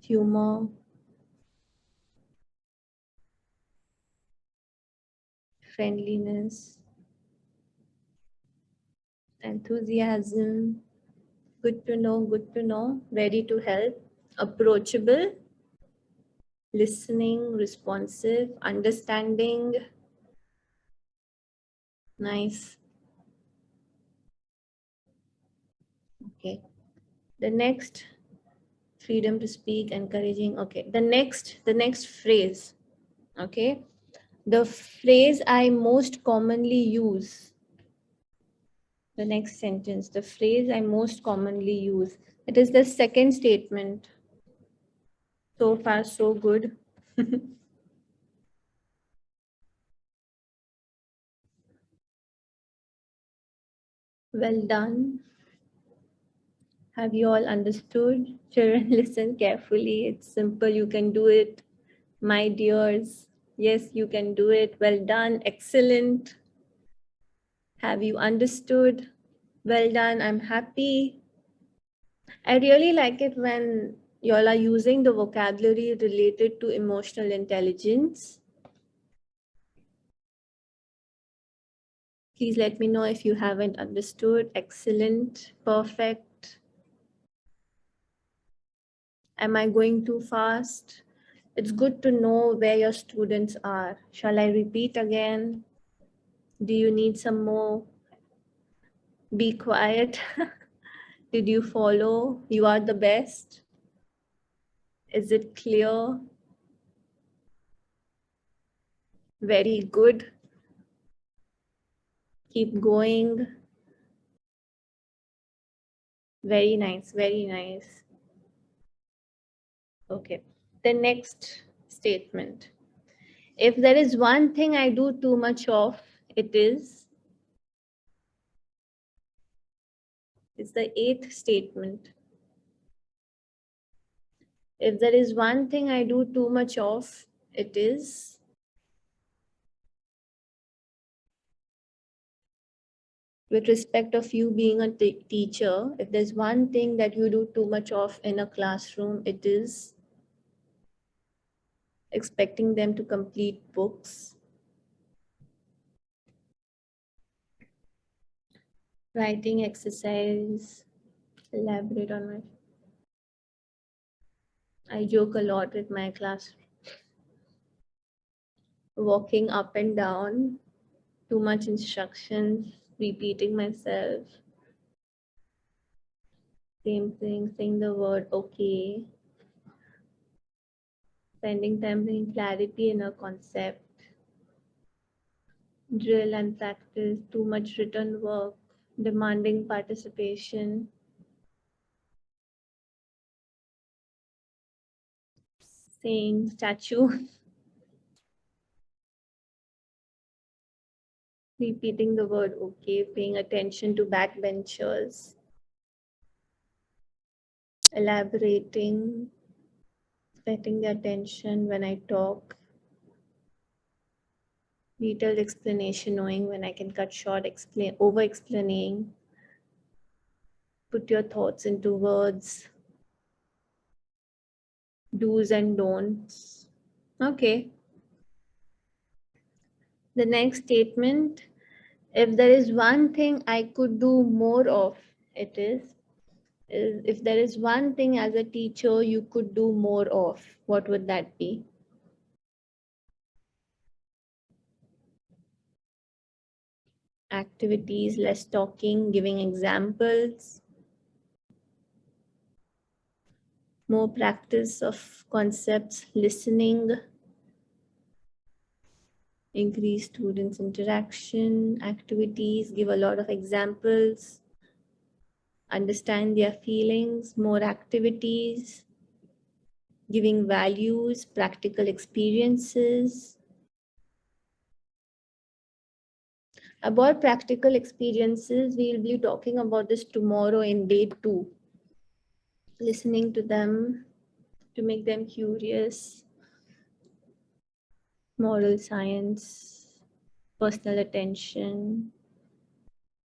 humor, friendliness, enthusiasm, good to know, ready to help, approachable, listening, responsive, understanding, nice. Okay. The next, freedom to speak, encouraging. Okay. The next phrase. Okay. The phrase I most commonly use. The next sentence, the phrase I most commonly use. It is the second statement. So far, so good. Well done. Have you all understood? Children, listen carefully. It's simple. You can do it. My dears. Yes, you can do it. Well done. Excellent. Have you understood? Well done. I'm happy. I really like it when you all are using the vocabulary related to emotional intelligence. Please let me know if you haven't understood. Excellent. Perfect. Am I going too fast? It's good to know where your students are. Shall I repeat again? Do you need some more? Be quiet. Did you follow? You are the best. Is it clear? Very good. Keep going. Very nice, very nice. Okay, the next statement. If there is one thing I do too much of, it's the 8th statement. If there is one thing I do too much of, it is with respect of you being a teacher. If there's one thing that you do too much of in a classroom, it is expecting them to complete books. Writing exercise, elaborate on my. I joke a lot with my class. Walking up and down, too much instructions, repeating myself. Same thing, saying the word okay. spending time bringing clarity in a concept, drill and practice, too much written work, demanding participation, saying statue, repeating the word okay, paying attention to backbenchers, elaborating, getting the attention when I talk, detailed explanation, knowing when I can cut short, explain, over explaining, put your thoughts into words, do's and don'ts. Okay. The next statement, if there is one thing I could do more of, it is if there is one thing as a teacher you could do more of, what would that be? Activities, less talking, giving examples, more practice of concepts, listening, increase students' interaction, activities, give a lot of examples, understand their feelings, more activities, giving values, practical experiences. About practical experiences, we'll be talking about this tomorrow in day 2. Listening to them to make them curious, moral science, personal attention,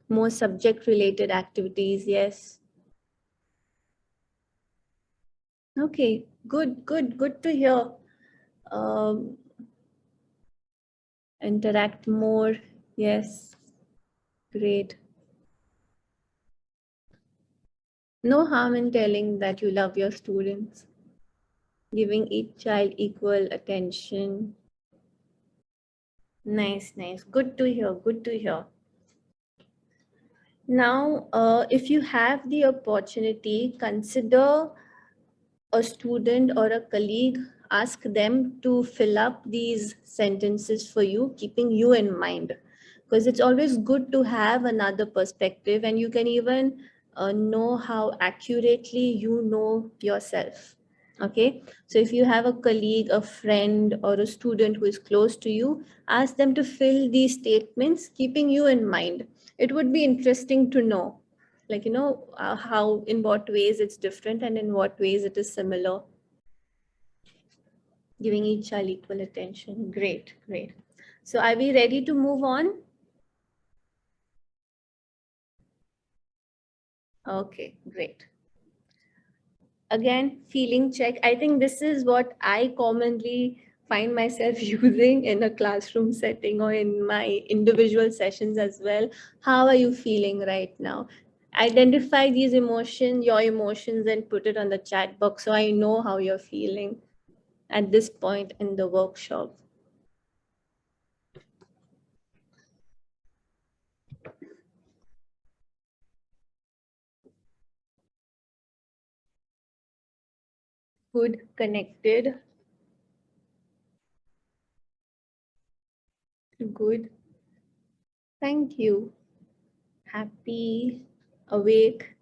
more subject-related activities, yes. Okay, good to hear. Interact more, yes, great. No harm in telling that you love your students, giving each child equal attention. Nice, good to hear. Now, if you have the opportunity, consider a student or a colleague, ask them to fill up these sentences for you, keeping you in mind, because it's always good to have another perspective, and you can even know how accurately you know yourself. Okay, so if you have a colleague, a friend, or a student who is close to you, ask them to fill these statements, keeping you in mind. It would be interesting to know, like, how, in what ways it's different and in what ways it is similar. Giving each child equal attention. Great. So are we ready to move on? Okay, great. Again, feeling check. I think this is what I commonly find myself using in a classroom setting or in my individual sessions as well. How are you feeling right now? Identify these emotions, your emotions, and put it on the chat box so I know how you're feeling at this point in the workshop. Good, connected. Good. Thank you. Happy, awake,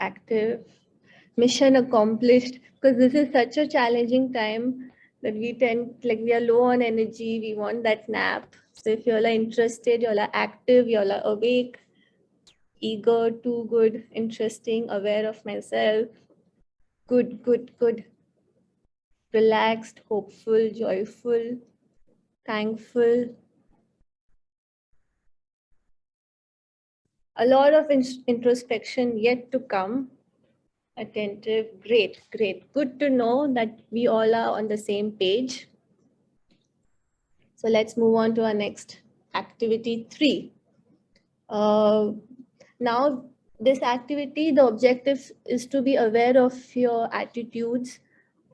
active. Mission accomplished, because this is such a challenging time that we tend, like, we are low on energy, we want that nap. So if you all are interested, you all are active, you all are awake, eager, too good, interesting, aware of myself. Good. Relaxed, hopeful, joyful, thankful. A lot of introspection yet to come. Attentive, great. Good to know that we all are on the same page. So let's move on to our next activity 3. Now, this activity, the objective is to be aware of your attitudes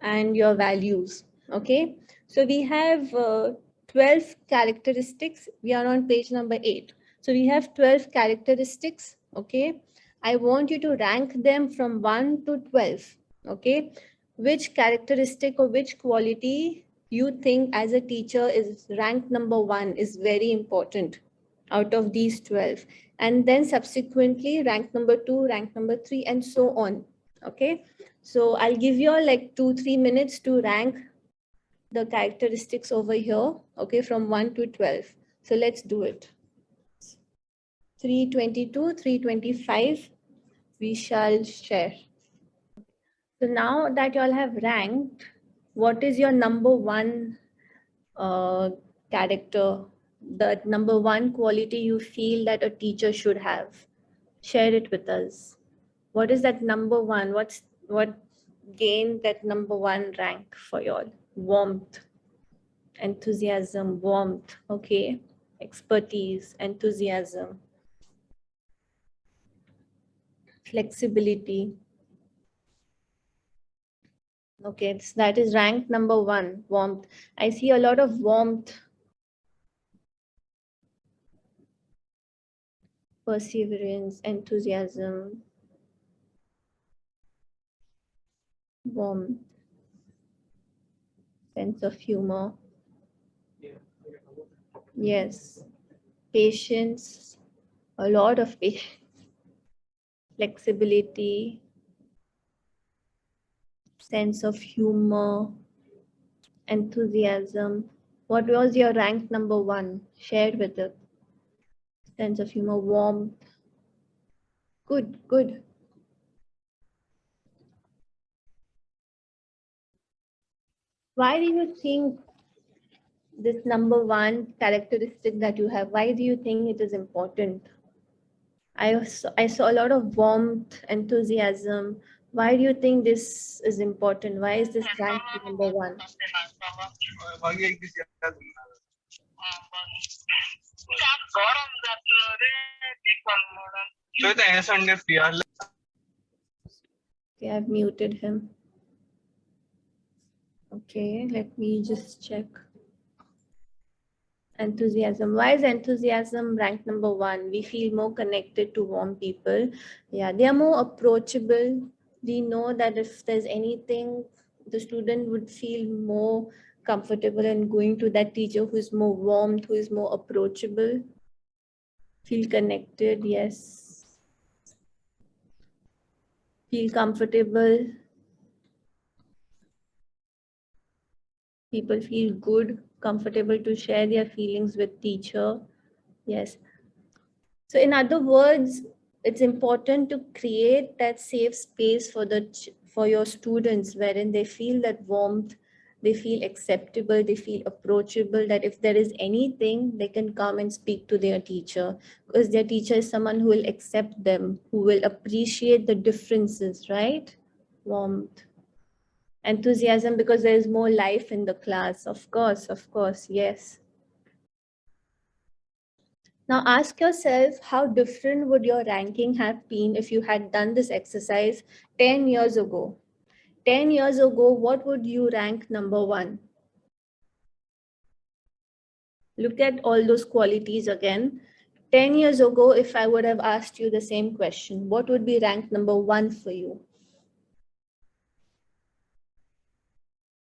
and your values. Okay, so we have 12 characteristics. We are on page number 8. So we have 12 characteristics. Okay, I want you to rank them from 1 to 12. Okay, which characteristic or which quality you think as a teacher is ranked number 1 is very important out of these 12, and then subsequently rank number 2, rank number 3, and so on. Okay, so I'll give you all like 2-3 minutes to rank the characteristics over here, okay, from 1 to 12. So let's do it. 322, 325, we shall share. So now that you all have ranked, what is your number 1 character, the number 1 quality you feel that a teacher should have? Share it with us. What is that number 1? What gained that number 1 rank for you all? Warmth, enthusiasm, warmth, okay. Expertise, enthusiasm, flexibility. Okay, that is ranked number 1, warmth. I see a lot of warmth, perseverance, enthusiasm, warmth, sense of humor. Yes, patience, a lot of patience, flexibility, sense of humor, enthusiasm. What was your rank number 1? Share with us. Sense of humor, warmth. Good, good. Why do you think this number 1 characteristic that you have, why do you think it is important? I saw a lot of warmth, enthusiasm. Why do you think this is important? Why is this ranked number 1? Okay, I've muted him. Okay, let me just check. Enthusiasm. Why is enthusiasm ranked number 1? We feel more connected to warm people. Yeah, they are more approachable. We know that if there's anything, the student would feel more comfortable in going to that teacher who is more warm, who is more approachable. Feel connected, yes. Feel comfortable. People feel good, comfortable to share their feelings with teacher. Yes. So in other words, it's important to create that safe space for your students wherein they feel that warmth, they feel acceptable, they feel approachable, that if there is anything, they can come and speak to their teacher, because their teacher is someone who will accept them, who will appreciate the differences, right? Warmth. Enthusiasm, because there is more life in the class. Of course, yes. Now ask yourself, how different would your ranking have been if you had done this exercise 10 years ago? 10 years ago, what would you rank number 1? Look at all those qualities again. 10 years ago, if I would have asked you the same question, what would be ranked number 1 for you?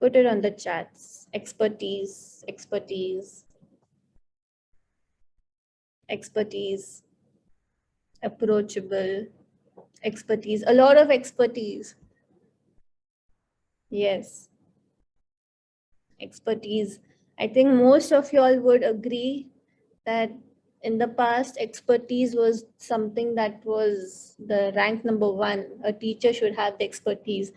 Put it on the chats. Expertise, expertise, expertise, approachable, expertise, a lot of expertise. Yes. Expertise. I think most of y'all would agree that in the past, expertise was something that was the rank number 1. A teacher should have the expertise.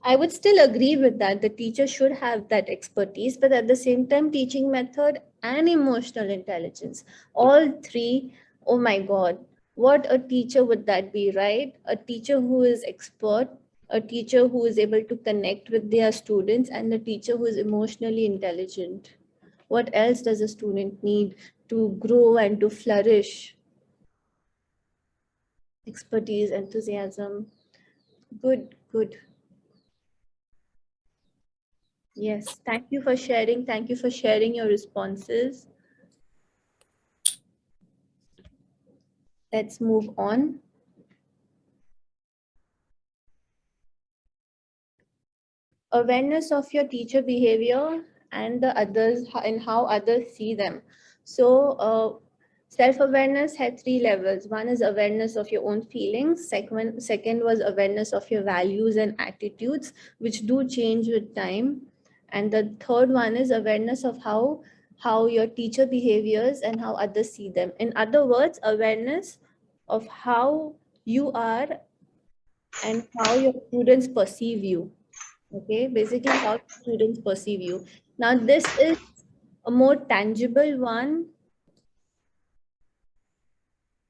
I would still agree with that. The teacher should have that expertise, but at the same time, teaching method and emotional intelligence, all 3, oh my God, what a teacher would that be, right? A teacher who is expert, a teacher who is able to connect with their students, and a teacher who is emotionally intelligent. What else does a student need to grow and to flourish? Expertise, enthusiasm. Good, good. Yes, thank you for sharing. Thank you for sharing your responses. Let's move on. awareness of your teacher behavior and the others and how others see them. So self-awareness had 3 levels. One is awareness of your own feelings. Second was awareness of your values and attitudes, which do change with time. And the third one is awareness of how your teacher behaviors and how others see them. In other words, awareness of how you are and how your students perceive you. Okay, basically how students perceive you. Now, this is a more tangible one.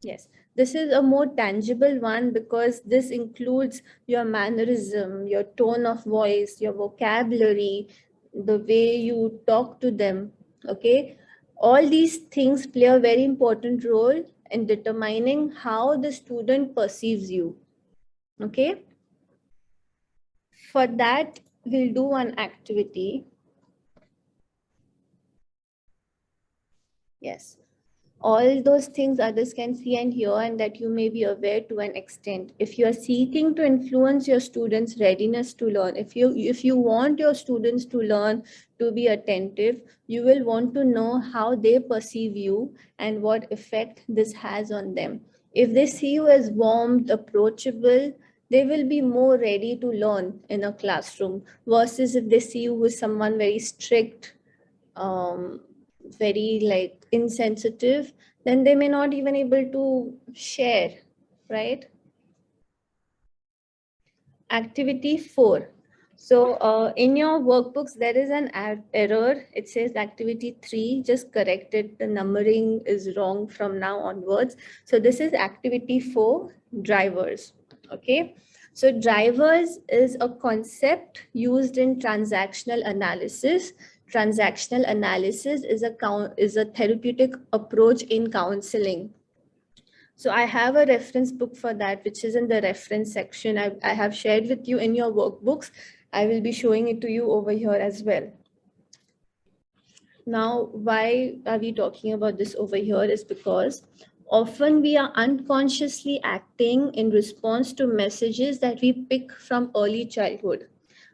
Yes, this is a more tangible one because this includes your mannerism, your tone of voice, your vocabulary, the way you talk to them. Okay, all these things play a very important role in determining how the student perceives you. Okay, for that, we'll do one activity. Yes. All those things others can see and hear, and that you may be aware to an extent. If you are seeking to influence your students' readiness to learn, if you want your students to learn, to be attentive, you will want to know how they perceive you and what effect this has on them. If they see you as warm, approachable, they will be more ready to learn in a classroom versus if they see you with someone very strict, very like insensitive, then they may not even able to share, right? Activity 4. So in your workbooks, there is an error. It says activity 3, just correct it. The numbering is wrong from now onwards. So this is activity 4, drivers. Okay. So drivers is a concept used in transactional analysis. Transactional analysis is a therapeutic approach in counseling. So I have a reference book for that, which is in the reference section. I have shared with you in your workbooks. I will be showing it to you over here as well. Now, why are we talking about this over here is because often we are unconsciously acting in response to messages that we pick from early childhood.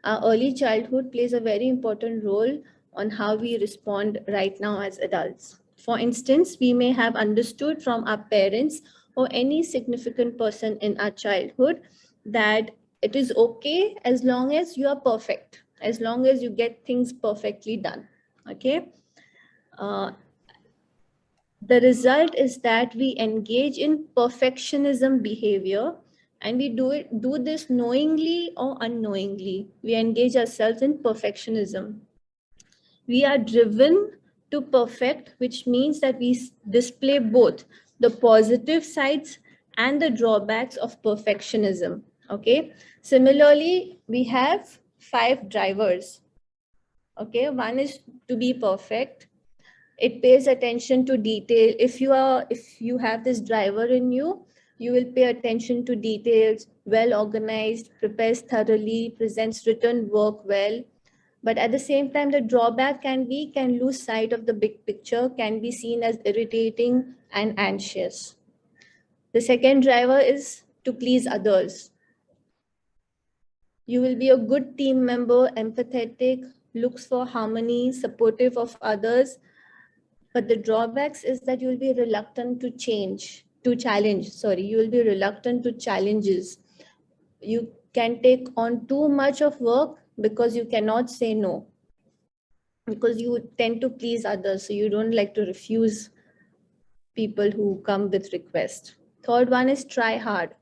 Our early childhood plays a very important role on how we respond right now as adults. For instance, we may have understood from our parents or any significant person in our childhood that it is okay as long as you are perfect, as long as you get things perfectly done. Okay. The result is that we engage in perfectionism behavior, and we do this knowingly or unknowingly. We engage ourselves in perfectionism. We are driven to perfect, which means that we display both the positive sides and the drawbacks of perfectionism. Okay. Similarly, we have 5 drivers. Okay. One is to be perfect. It pays attention to detail. If you have this driver in you, you will pay attention to details, well organized, prepares thoroughly, presents written work well. But at the same time, the drawback can lose sight of the big picture, can be seen as irritating and anxious. The second driver is to please others. You will be a good team member, empathetic, looks for harmony, supportive of others. But the drawbacks is that you will be reluctant to you will be reluctant to challenges. You can take on too much of work because you cannot say no, because you tend to please others. So you don't like to refuse people who come with requests. Third one is try hard.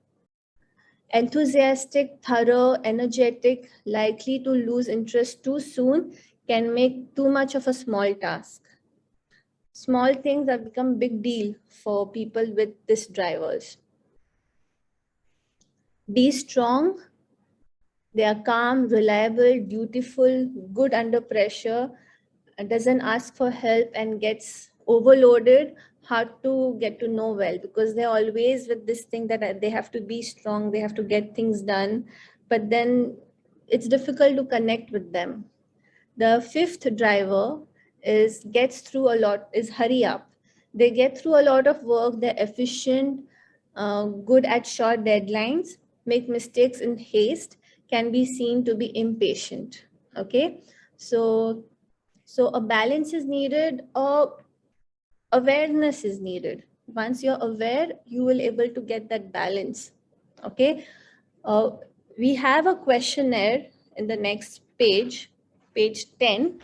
Enthusiastic, thorough, energetic, likely to lose interest too soon, can make too much of a small task. Small things have become big deal for people with these drivers. Be strong. They are calm, reliable, dutiful, good under pressure, doesn't ask for help and gets overloaded, hard to get to know well, because they're always with this thing that they have to be strong, they have to get things done, but then it's difficult to connect with them. The 5th driver is hurry up. They get through a lot of work, they're efficient, good at short deadlines, make mistakes in haste, can be seen to be impatient. Okay, so a balance is needed, or awareness is needed. Once you're aware, you will able to get that balance. Okay, we have a questionnaire in the next page, page 10.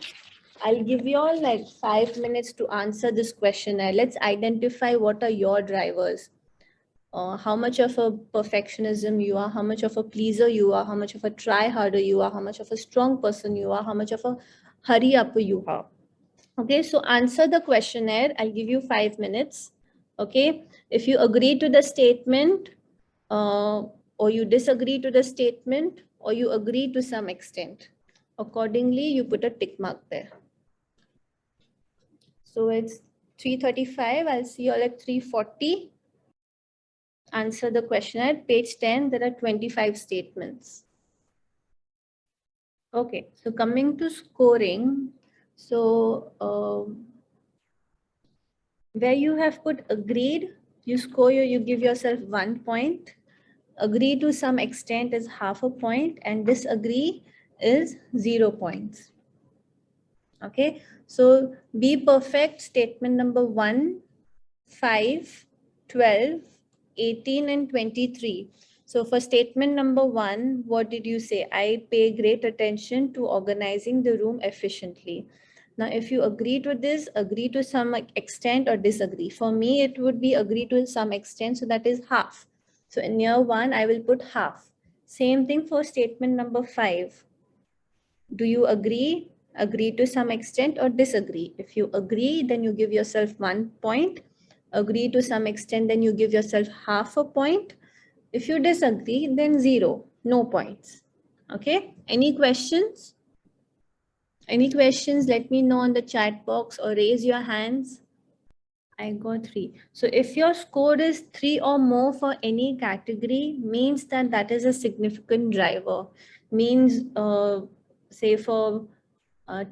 I'll give you all like 5 minutes to answer this questionnaire. Let's identify what are your drivers. How much of a perfectionism you are, how much of a pleaser you are, how much of a try harder you are, how much of a strong person you are, how much of a hurry up you are. Okay, so answer the questionnaire. I'll give you 5 minutes. Okay, if you agree to the statement, or you disagree to the statement, or you agree to some extent, accordingly, you put a tick mark there. So it's 3:35. I'll see you all at 3:40. Answer the questionnaire. Page 10, there are 25 statements. Okay, so coming to scoring. So where you have put agreed, you score, you give yourself 1 point. Agree to some extent is half a point, and disagree is 0 points. Okay, so be perfect, statement number 1, 5, 12, 18, and 23. So for statement number 1, what did you say? I pay great attention to organizing the room efficiently. Now, if you agree to this, agree to some extent, or disagree. For me, it would be agree to some extent, so that is half. So in year 1, I will put half. Same thing for statement number 5. Do you agree? Agree to some extent, or disagree? If you agree, then you give yourself 1 point. Agree to some extent, then you give yourself half a point. If you disagree, then 0, no points. Okay, any questions? Any questions? Let me know in the chat box or raise your hands. I got 3. So if your score is 3 or more for any category, means that that is a significant driver. Means, say for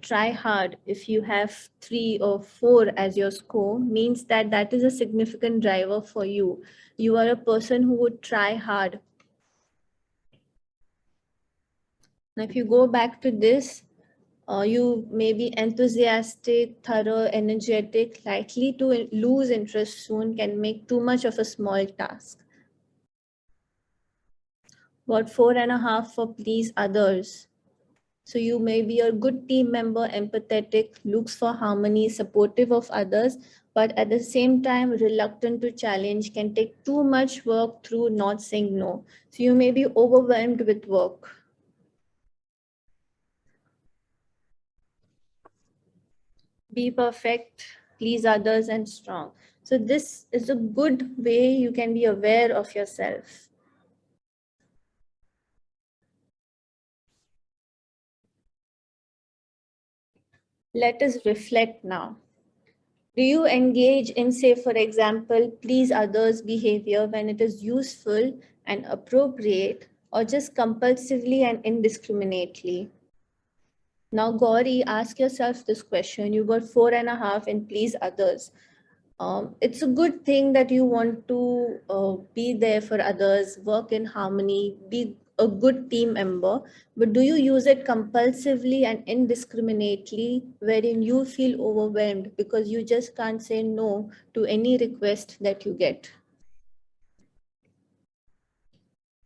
try hard, if you have 3 or 4 as your score, means that that is a significant driver for you. You are a person who would try hard. Now, if you go back to this, you may be enthusiastic, thorough, energetic, likely to lose interest soon, can make too much of a small task. Got 4.5 for please others. So you may be a good team member, empathetic, looks for harmony, supportive of others, but at the same time, reluctant to challenge, can take too much work through not saying no. So you may be overwhelmed with work. Be perfect, please others, and strong. So this is a good way you can be aware of yourself. Let us reflect now. Do you engage in, say, for example, please others behavior when it is useful and appropriate, or just compulsively and indiscriminately? Now, Gauri, ask yourself this question. You got 4.5 in please others. It's a good thing that you want to be there for others, work in harmony, be a good team member, but do you use it compulsively and indiscriminately, wherein you feel overwhelmed because you just can't say no to any request that you get?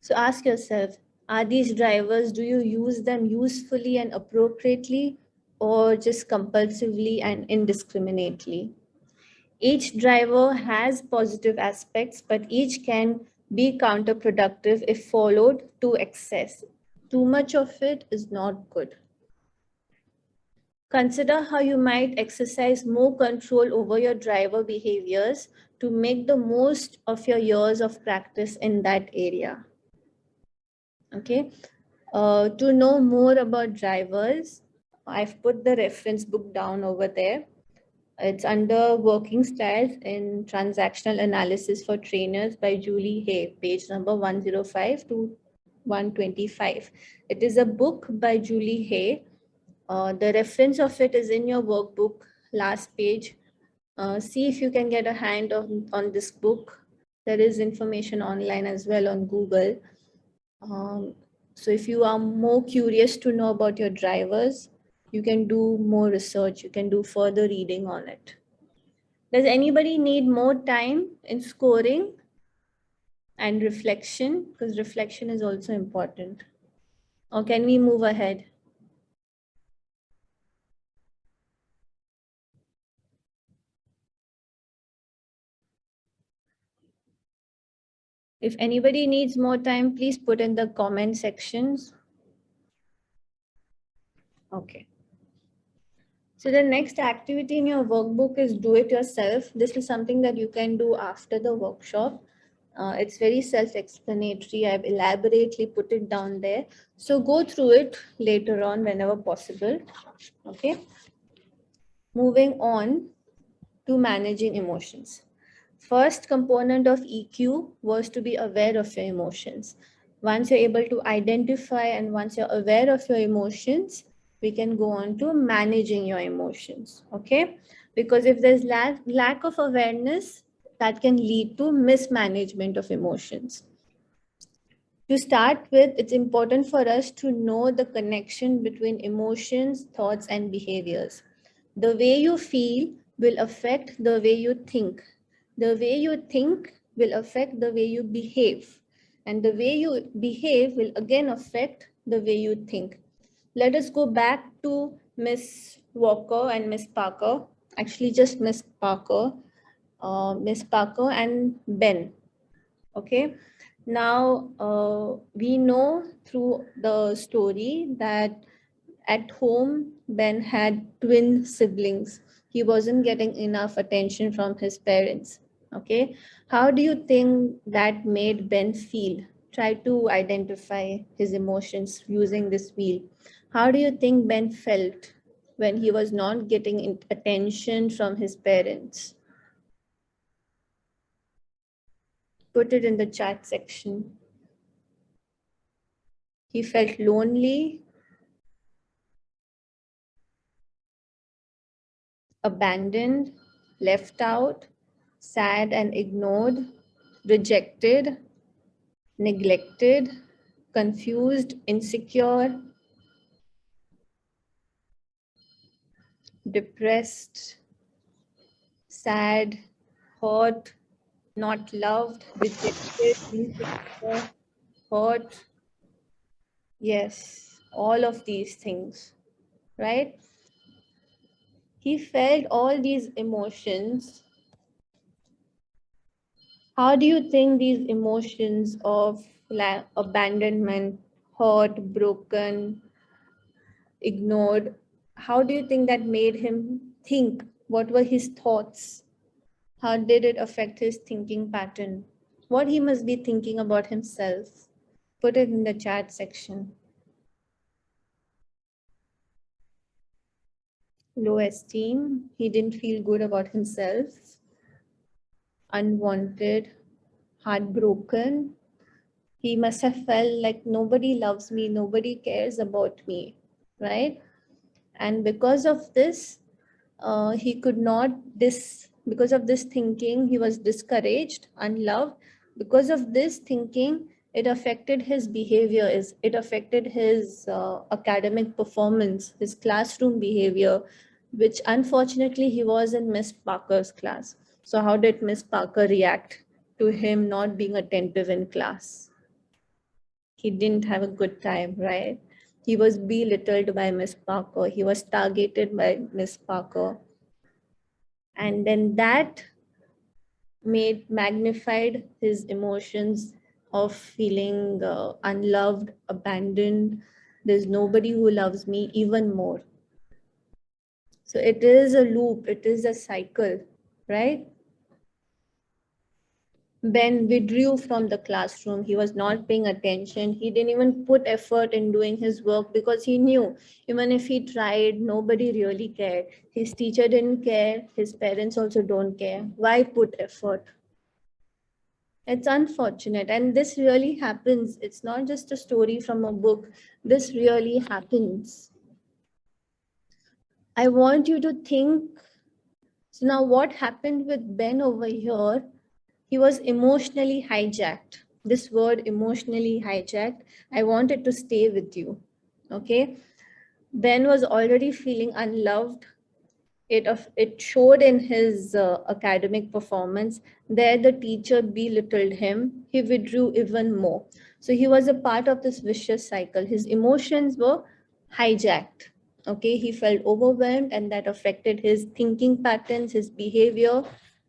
So ask yourself, are these drivers, do you use them usefully and appropriately, or just compulsively and indiscriminately? Each driver has positive aspects, but each can be counterproductive if followed to excess. Too much of it is not good. Consider how you might exercise more control over your driver behaviors to make the most of your years of practice in that area. Okay. To know more about drivers, I've put the reference book down over there. It's under Working Styles in Transactional Analysis for Trainers by Julie Hay, page number 105 to 125. It is a book by Julie Hay. The reference of it is in your workbook, last page. See if you can get a hand on this book. There is information online as well on Google. So if you are more curious to know about your drivers, you can do more research, you can do further reading on it. Does anybody need more time in scoring and reflection? Because reflection is also important. Or can we move ahead? If anybody needs more time, please put in the comment sections. Okay. So the next activity in your workbook is do it yourself. This is something that you can do after the workshop. It's very self-explanatory. I've elaborately put it down there. So go through it later on whenever possible. Okay. Moving on to managing emotions. First component of EQ was to be aware of your emotions. Once you're able to identify and once you're aware of your emotions, we can go on to managing your emotions, okay? Because if there's lack of awareness, that can lead to mismanagement of emotions. To start with, it's important for us to know the connection between emotions, thoughts, and behaviors. The way you feel will affect the way you think. The way you think will affect the way you behave. And the way you behave will again affect the way you think. Let us go back to Miss Walker and Miss Parker. Actually, just Miss Parker and Ben. Okay. Now, we know through the story that at home, Ben had twin siblings. He wasn't getting enough attention from his parents. Okay. How do you think that made Ben feel? Try to identify his emotions using this wheel. How do you think Ben felt when he was not getting attention from his parents? Put it in the chat section. He felt lonely, abandoned, left out, sad and ignored, rejected, neglected, confused, insecure, depressed, sad, hurt, not loved, rejected, insecure, hurt. Yes, all of these things, right? He felt all these emotions. How do you think these emotions of abandonment, hurt, broken, ignored, how do you think that made him think? What were his thoughts? How did it affect his thinking pattern? What he must be thinking about himself? Put it in the chat section. Low esteem, he didn't feel good about himself. Unwanted, heartbroken. He must have felt like nobody loves me, nobody cares about me, right? And because of this, he could not because of this thinking, he was discouraged, unloved. Because of this thinking, it affected his behavior, it affected his academic performance, his classroom behavior, which unfortunately he was in Miss Parker's class. So how did Miss Parker react to him not being attentive in class? He didn't have a good time, right? He was belittled by Miss Parker. He was targeted by Miss Parker. And then that magnified his emotions of feeling unloved, abandoned. There's nobody who loves me even more. So it is a loop, it is a cycle, right? Ben withdrew from the classroom. He was not paying attention. He didn't even put effort in doing his work because he knew even if he tried, nobody really cared. His teacher didn't care. His parents also don't care. Why put effort? It's unfortunate. And this really happens. It's not just a story from a book. This really happens. I want you to think. So now what happened with Ben over here? He was emotionally hijacked. this word emotionally hijacked, I wanted to stay with you. Okay. Ben was already feeling unloved. It showed in his academic performance. There, the teacher belittled him. He withdrew even more. So he was a part of this vicious cycle. His emotions were hijacked. Okay, he felt overwhelmed, and that affected his thinking patterns, his behavior,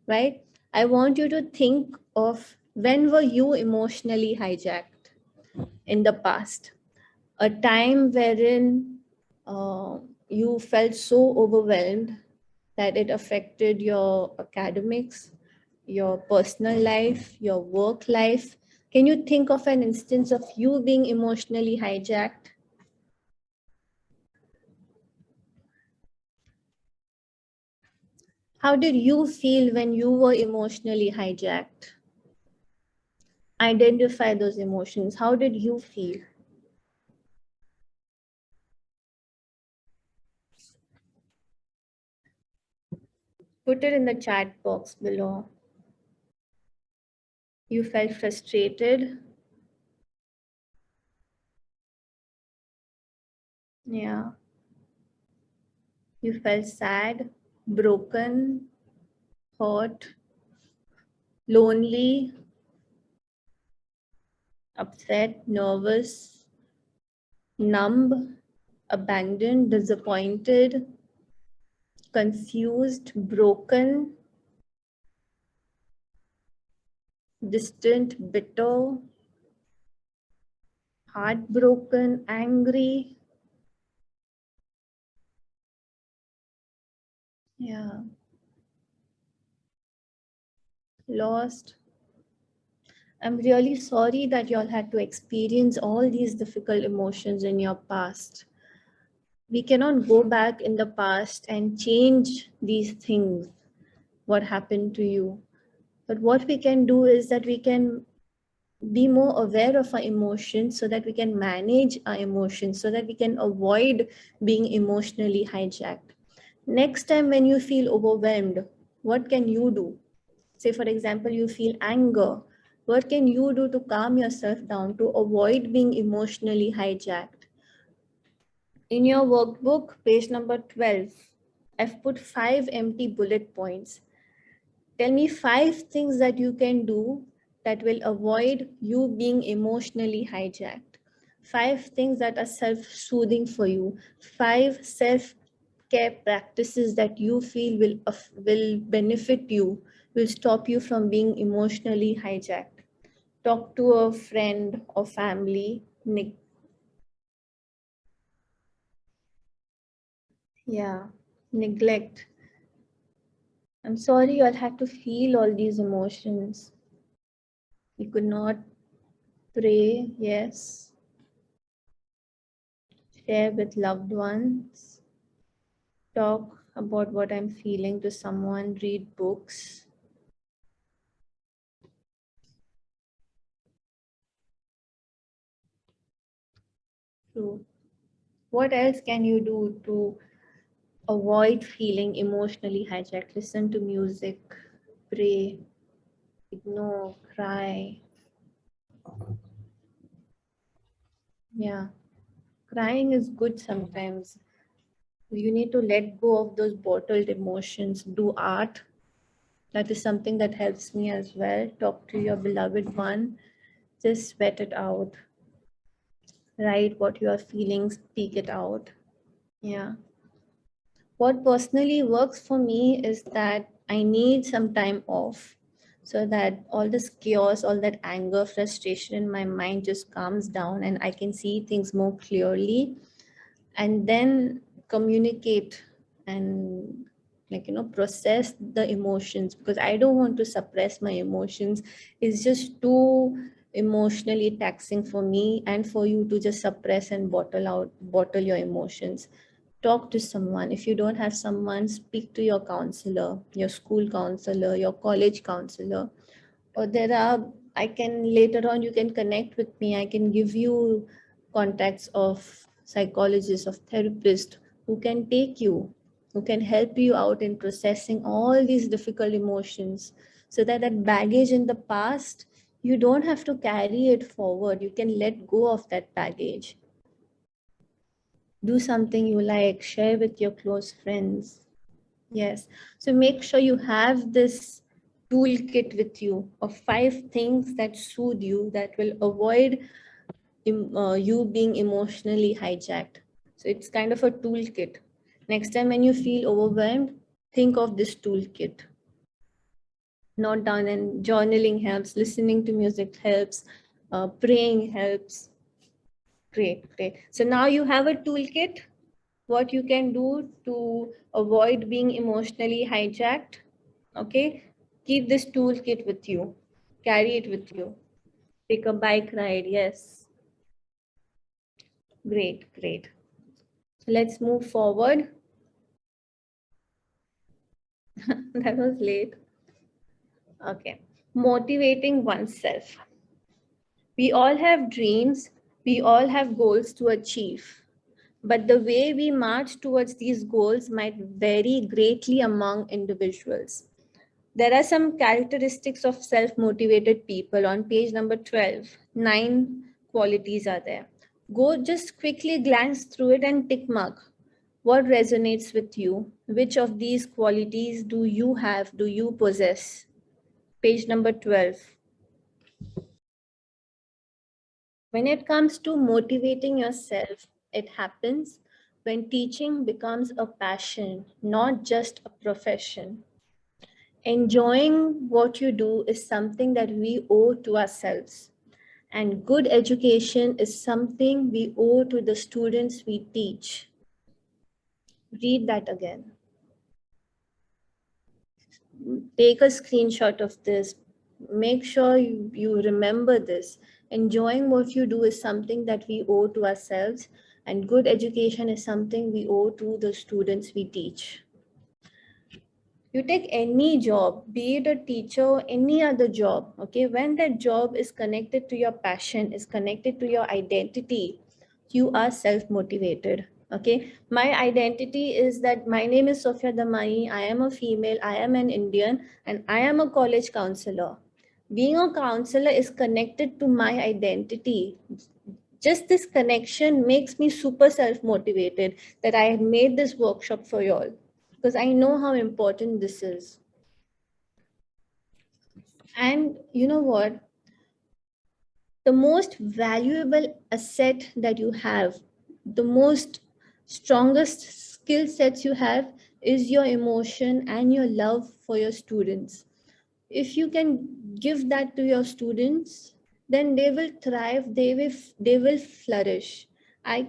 right? I want you to think of, when were you emotionally hijacked in the past? A time wherein you felt so overwhelmed that it affected your academics, your personal life, your work life. Can you think of an instance of you being emotionally hijacked? How did you feel when you were emotionally hijacked? Identify those emotions. How did you feel? Put it in the chat box below. You felt frustrated. Yeah. You felt sad, broken, hurt, lonely, upset, nervous, numb, abandoned, disappointed, confused, broken, distant, bitter, heartbroken, angry. Yeah. Lost. I'm really sorry that you all had to experience all these difficult emotions in your past. We cannot go back in the past and change these things, what happened to you. But what we can do is that we can be more aware of our emotions so that we can manage our emotions, so that we can avoid being emotionally hijacked. Next time when you feel overwhelmed, what can you do? Say, for example, you feel anger. What can you do to calm yourself down, to avoid being emotionally hijacked? In your workbook, page number 12, I've put 5 empty bullet points. Tell me 5 things that you can do that will avoid you being emotionally hijacked. 5 things that are self-soothing for you. 5 self-care practices that you feel will benefit you, will stop you from being emotionally hijacked. Talk to a friend or family. Neglect. I'm sorry you all had to feel all these emotions. You could not pray, yes. Share with loved ones. Talk about what I'm feeling to someone. Read books. True. What else can you do to avoid feeling emotionally hijacked? Listen to music, pray, ignore, cry. Yeah, crying is good sometimes. You need to let go of those bottled emotions. Do art. That is something that helps me as well. Talk to your beloved one. Just sweat it out. Write what you are feeling, speak it out. Yeah. What personally works for me is that I need some time off so that all this chaos, all that anger, frustration in my mind just calms down and I can see things more clearly, and then communicate and process the emotions, because I don't want to suppress my emotions. It's just too emotionally taxing for me and for you to just suppress and bottle your emotions. Talk to someone. If you don't have someone, speak to your counselor, your school counselor, your college counselor. Or I can later on, you can connect with me. I can give you contacts of psychologists, of therapists who can take you, who can help you out in processing all these difficult emotions, so that that baggage in the past You don't have to carry it forward. You can let go of that baggage. Do something you like, share with your close friends. Yes. So make sure you have this toolkit with you of 5 things that soothe you, that will avoid you being emotionally hijacked. So it's kind of a toolkit. Next time when you feel overwhelmed, think of this toolkit. Note down, and journaling helps, listening to music helps, praying helps. Great, great. So now you have a toolkit, what you can do to avoid being emotionally hijacked. Okay, keep this toolkit with you, carry it with you. Take a bike ride, yes. Great, great. So let's move forward. That was late. Okay, motivating oneself. We all have dreams, we all have goals to achieve, but the way we march towards these goals might vary greatly among individuals. There are some characteristics of self-motivated people on page number 12. 9 qualities are there. Go just quickly glance through it and tick mark. What resonates with you? Which of these qualities do you have, do you possess? Page number 12. When it comes to motivating yourself, it happens when teaching becomes a passion, not just a profession. Enjoying what you do is something that we owe to ourselves. And good education is something we owe to the students we teach. Read that again. Take a screenshot of this. Make sure you remember this. Enjoying what you do is something that we owe to ourselves, and good education is something we owe to the students we teach. You take any job, be it a teacher or any other job, okay, when that job is connected to your passion, is connected to your identity, you are self-motivated. Okay, my identity is that my name is Sophia Damai, I am a female, I am an Indian, and I am a college counselor. Being a counselor is connected to my identity. Just this connection makes me super self-motivated that I have made this workshop for you all, because I know how important this is. And you know what? The most valuable asset that you have, the most strongest skill sets you have, is your emotion and your love for your students. If you can give that to your students, then they will thrive, they will flourish. I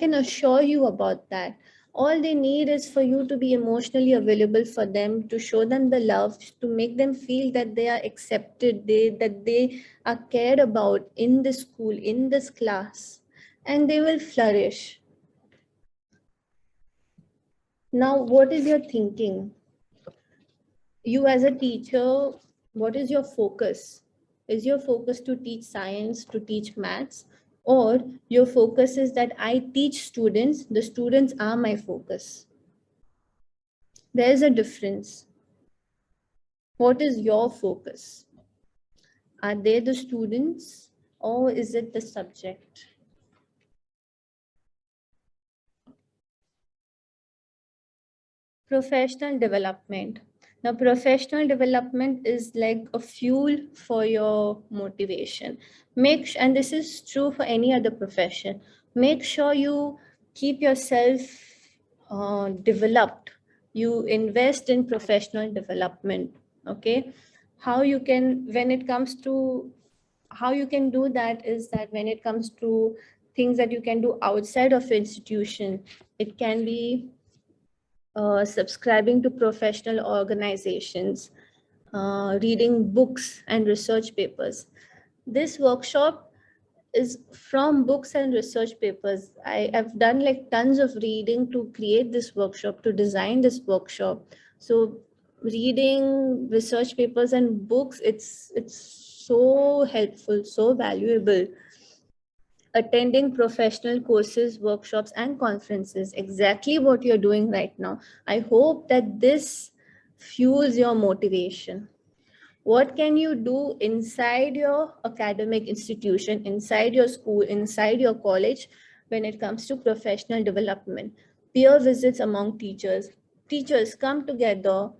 can assure you about that. All they need is for you to be emotionally available for them, to show them the love, to make them feel that they are accepted, that they are cared about in this school, in this class, and they will flourish. Now, what is your thinking? You as a teacher, what is your focus? Is your focus to teach science, to teach maths, or your focus is that I teach students, the students are my focus? There is a difference. What is your focus? Are they the students, or is it the subject? Professional development. Now, professional development is like a fuel for your motivation. And this is true for any other profession. Make sure you keep yourself developed. You invest in professional development. Okay, how you can, when it comes to how you can do that, is that when it comes to things that you can do outside of institution, it can be subscribing to professional organizations, reading books and research papers. This workshop is from books and research papers. I have done like tons of reading to create this workshop, to design this workshop. So reading research papers and books, it's so helpful, so valuable. Attending professional courses, workshops, and conferences, exactly what you're doing right now. I hope that this fuels your motivation. What can you do inside your academic institution, inside your school, inside your college when it comes to professional development? Peer visits among teachers. Teachers come together,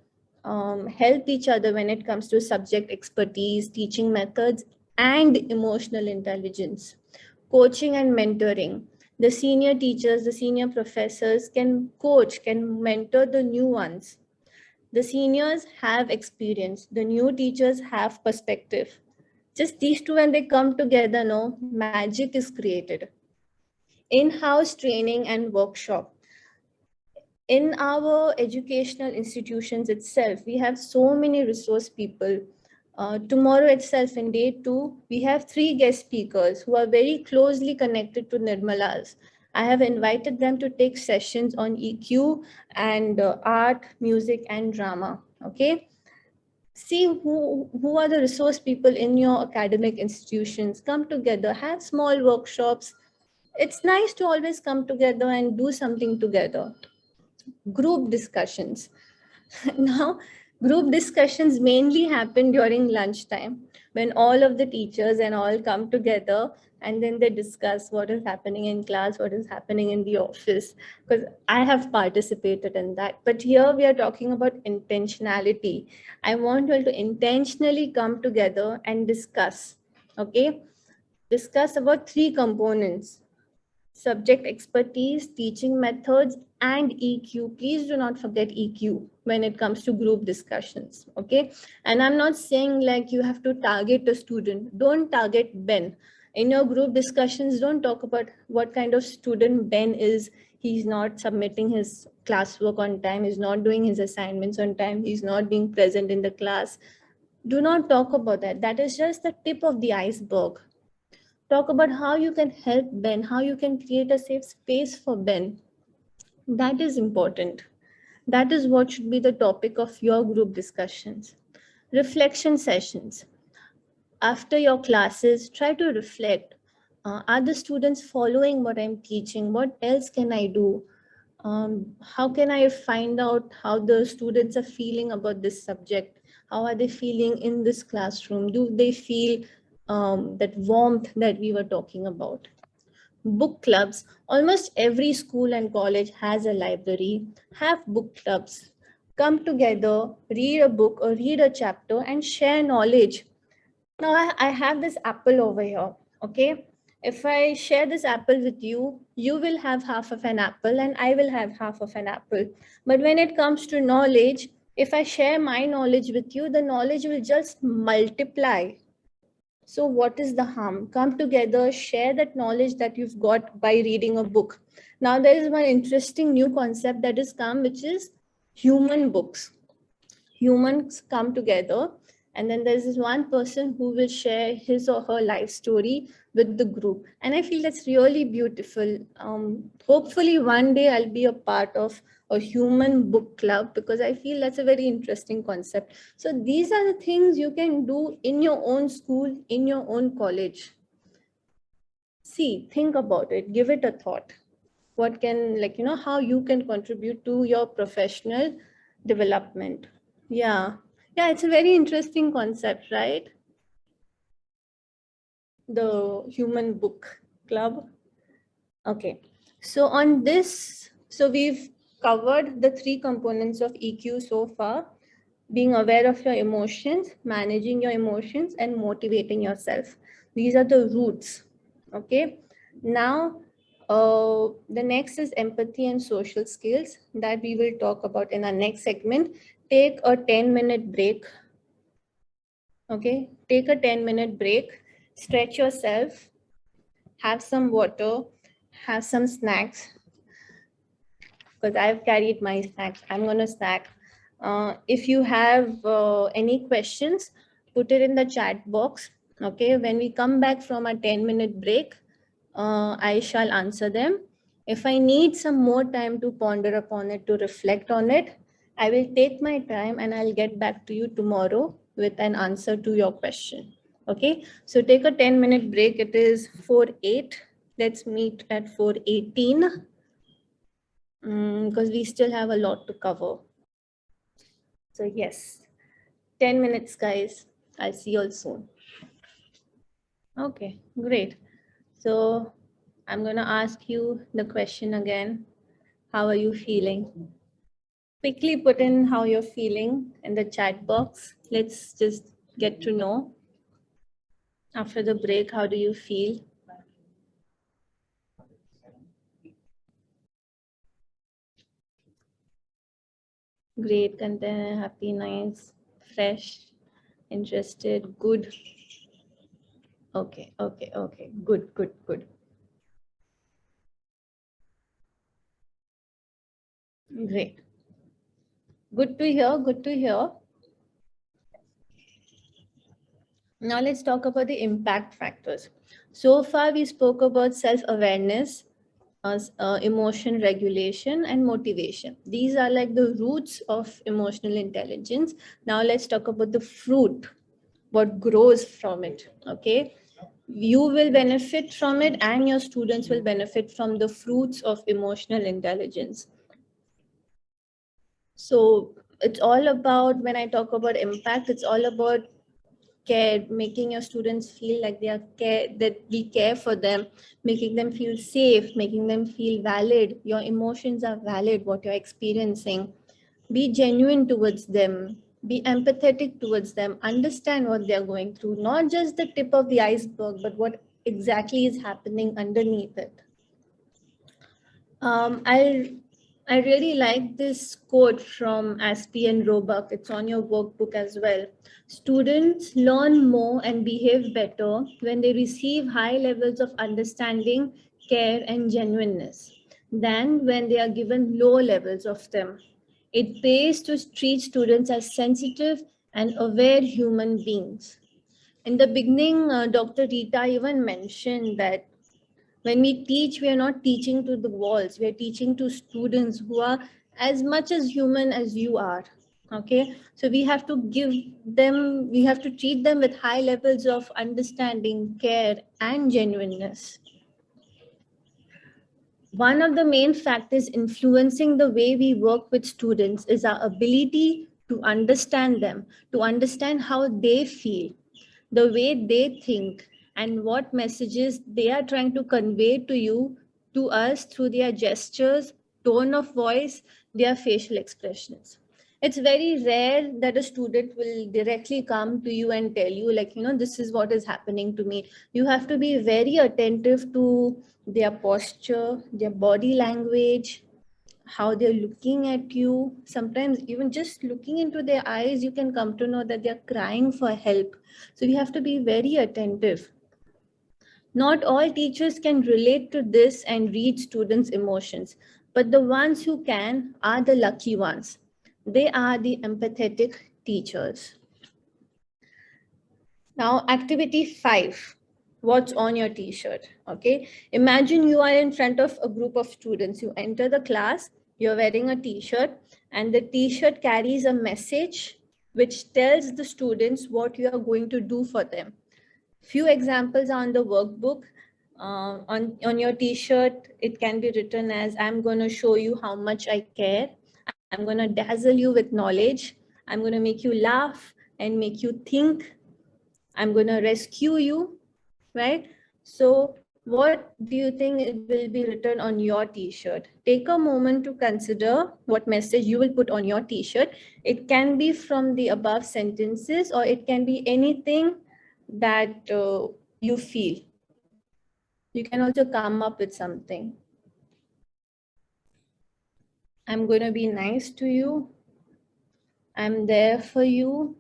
help each other when it comes to subject expertise, teaching methods, and emotional intelligence. Coaching and mentoring. The senior teachers, the senior professors can coach, can mentor the new ones. The seniors have experience, the new teachers have perspective. Just these two, when they come together, no, magic is created. In-house training and workshop. In our educational institutions itself, we have so many resource people. Tomorrow itself, in day 2, we have 3 guest speakers who are very closely connected to Nirmala's. I have invited them to take sessions on EQ and art, music, and drama. Okay. See who are the resource people in your academic institutions. Come together, have small workshops. It's nice to always come together and do something together. Group discussions. Now, group discussions mainly happen during lunchtime when all of the teachers and all come together and then they discuss what is happening in class, what is happening in the office, because I have participated in that. But here we are talking about intentionality. I want you all to intentionally come together and discuss, okay? Discuss about 3 components: subject expertise, teaching methods, and EQ. Please do not forget EQ when it comes to group discussions, okay? And I'm not saying like you have to target a student. Don't target Ben. In your group discussions, don't talk about what kind of student Ben is. He's not submitting his classwork on time. He's not doing his assignments on time. He's not being present in the class. Do not talk about that. That is just the tip of the iceberg. Talk about how you can help Ben, how you can create a safe space for Ben. That is important. That is what should be the topic of your group discussions. Reflection sessions. After your classes, try to reflect. Are the students following what I'm teaching? What else can I do? How can I find out how the students are feeling about this subject? How are they feeling in this classroom? Do they feel that warmth that we were talking about? Book clubs. Almost every school and college has a library. Have book clubs. Come together, read a book or read a chapter and share knowledge. Now I have this apple over here, okay? If I share this apple with you, you will have half of an apple and I will have half of an apple. But when it comes to knowledge, if I share my knowledge with you, the knowledge will just multiply. So what is the harm? Come together, share that knowledge that you've got by reading a book. Now there is one interesting new concept that has come, which is human books. Humans come together and then there's this one person who will share his or her life story with the group. And I feel that's really beautiful. Hopefully one day I'll be a part of a human book club because I feel that's a very interesting concept. So these are the things you can do in your own school, in your own college. See, think about it, give it a thought. What can, like, how you can contribute to your professional development. Yeah, it's a very interesting concept, right? The human book club. Okay, so on this, so we've covered the 3 components of EQ so far: being aware of your emotions, managing your emotions, and motivating yourself. These are the roots. Okay, now the next is empathy and social skills that we will talk about in our next segment. Take a 10-minute break. Okay, take a 10-minute break, stretch yourself, have some water, have some snacks, because I've carried my snacks. I'm going to snack. If you have any questions, put it in the chat box. Okay, when we come back from a 10-minute break, I shall answer them. If I need some more time to ponder upon it, to reflect on it, I will take my time and I'll get back to you tomorrow with an answer to your question. Okay, so take a 10-minute break. It is 4:08. Let's meet at 4:18 because we still have a lot to cover. So yes, 10 minutes, guys. I'll see you all soon. Okay, great. So I'm going to ask you the question again. How are you feeling? Quickly put in how you're feeling in the chat box. Let's just get to know. After the break, how do you feel? Great, content, happy, nice, fresh, interested, good. Okay, okay, okay. Good, good, good. Great. Good to hear, good to hear. Now let's talk about the impact factors. So far, we spoke about self-awareness, emotion regulation, and motivation. These are like the roots of emotional intelligence. Now let's talk about the fruit, what grows from it. Okay, you will benefit from it and your students will benefit from the fruits of emotional intelligence. So it's all about, when I talk about impact, it's all about care, making your students feel like that we care for them, making them feel safe, making them feel valid. Your emotions are valid, what you're experiencing. Be genuine towards them, be empathetic towards them, understand what they're going through, not just the tip of the iceberg, but what exactly is happening underneath it. I really like this quote from Aspie and Roebuck. It's on your workbook as well. Students learn more and behave better when they receive high levels of understanding, care, and genuineness than when they are given low levels of them. It pays to treat students as sensitive and aware human beings. In the beginning, Dr. Rita even mentioned that when we teach, we are not teaching to the walls. We are teaching to students who are as much as human as you are. Okay, so we have to give them, we have to treat them with high levels of understanding, care, and genuineness. One of the main factors influencing the way we work with students is our ability to understand them, to understand how they feel, the way they think, and what messages they are trying to convey to you, to us, through their gestures, tone of voice, their facial expressions. It's very rare that a student will directly come to you and tell you, like, this is what is happening to me. You have to be very attentive to their posture, their body language, how they're looking at you. Sometimes even just looking into their eyes, you can come to know that they're crying for help. So we have to be very attentive. Not all teachers can relate to this and read students' emotions, but the ones who can are the lucky ones. They are the empathetic teachers. Now, activity 5. What's on your t-shirt? Okay, imagine you are in front of a group of students. You enter the class, you're wearing a t-shirt, and the t-shirt carries a message which tells the students what you are going to do for them. Few examples are on the workbook. On your t-shirt, it can be written as, I'm going to show you how much I care. I'm going to dazzle you with knowledge. I'm going to make you laugh and make you think. I'm going to rescue you, right? So what do you think it will be written on your t-shirt? Take a moment to consider what message you will put on your t-shirt. It can be from the above sentences, or it can be anything that you feel. You can also come up with something. I'm going to be nice to you. I'm there for you.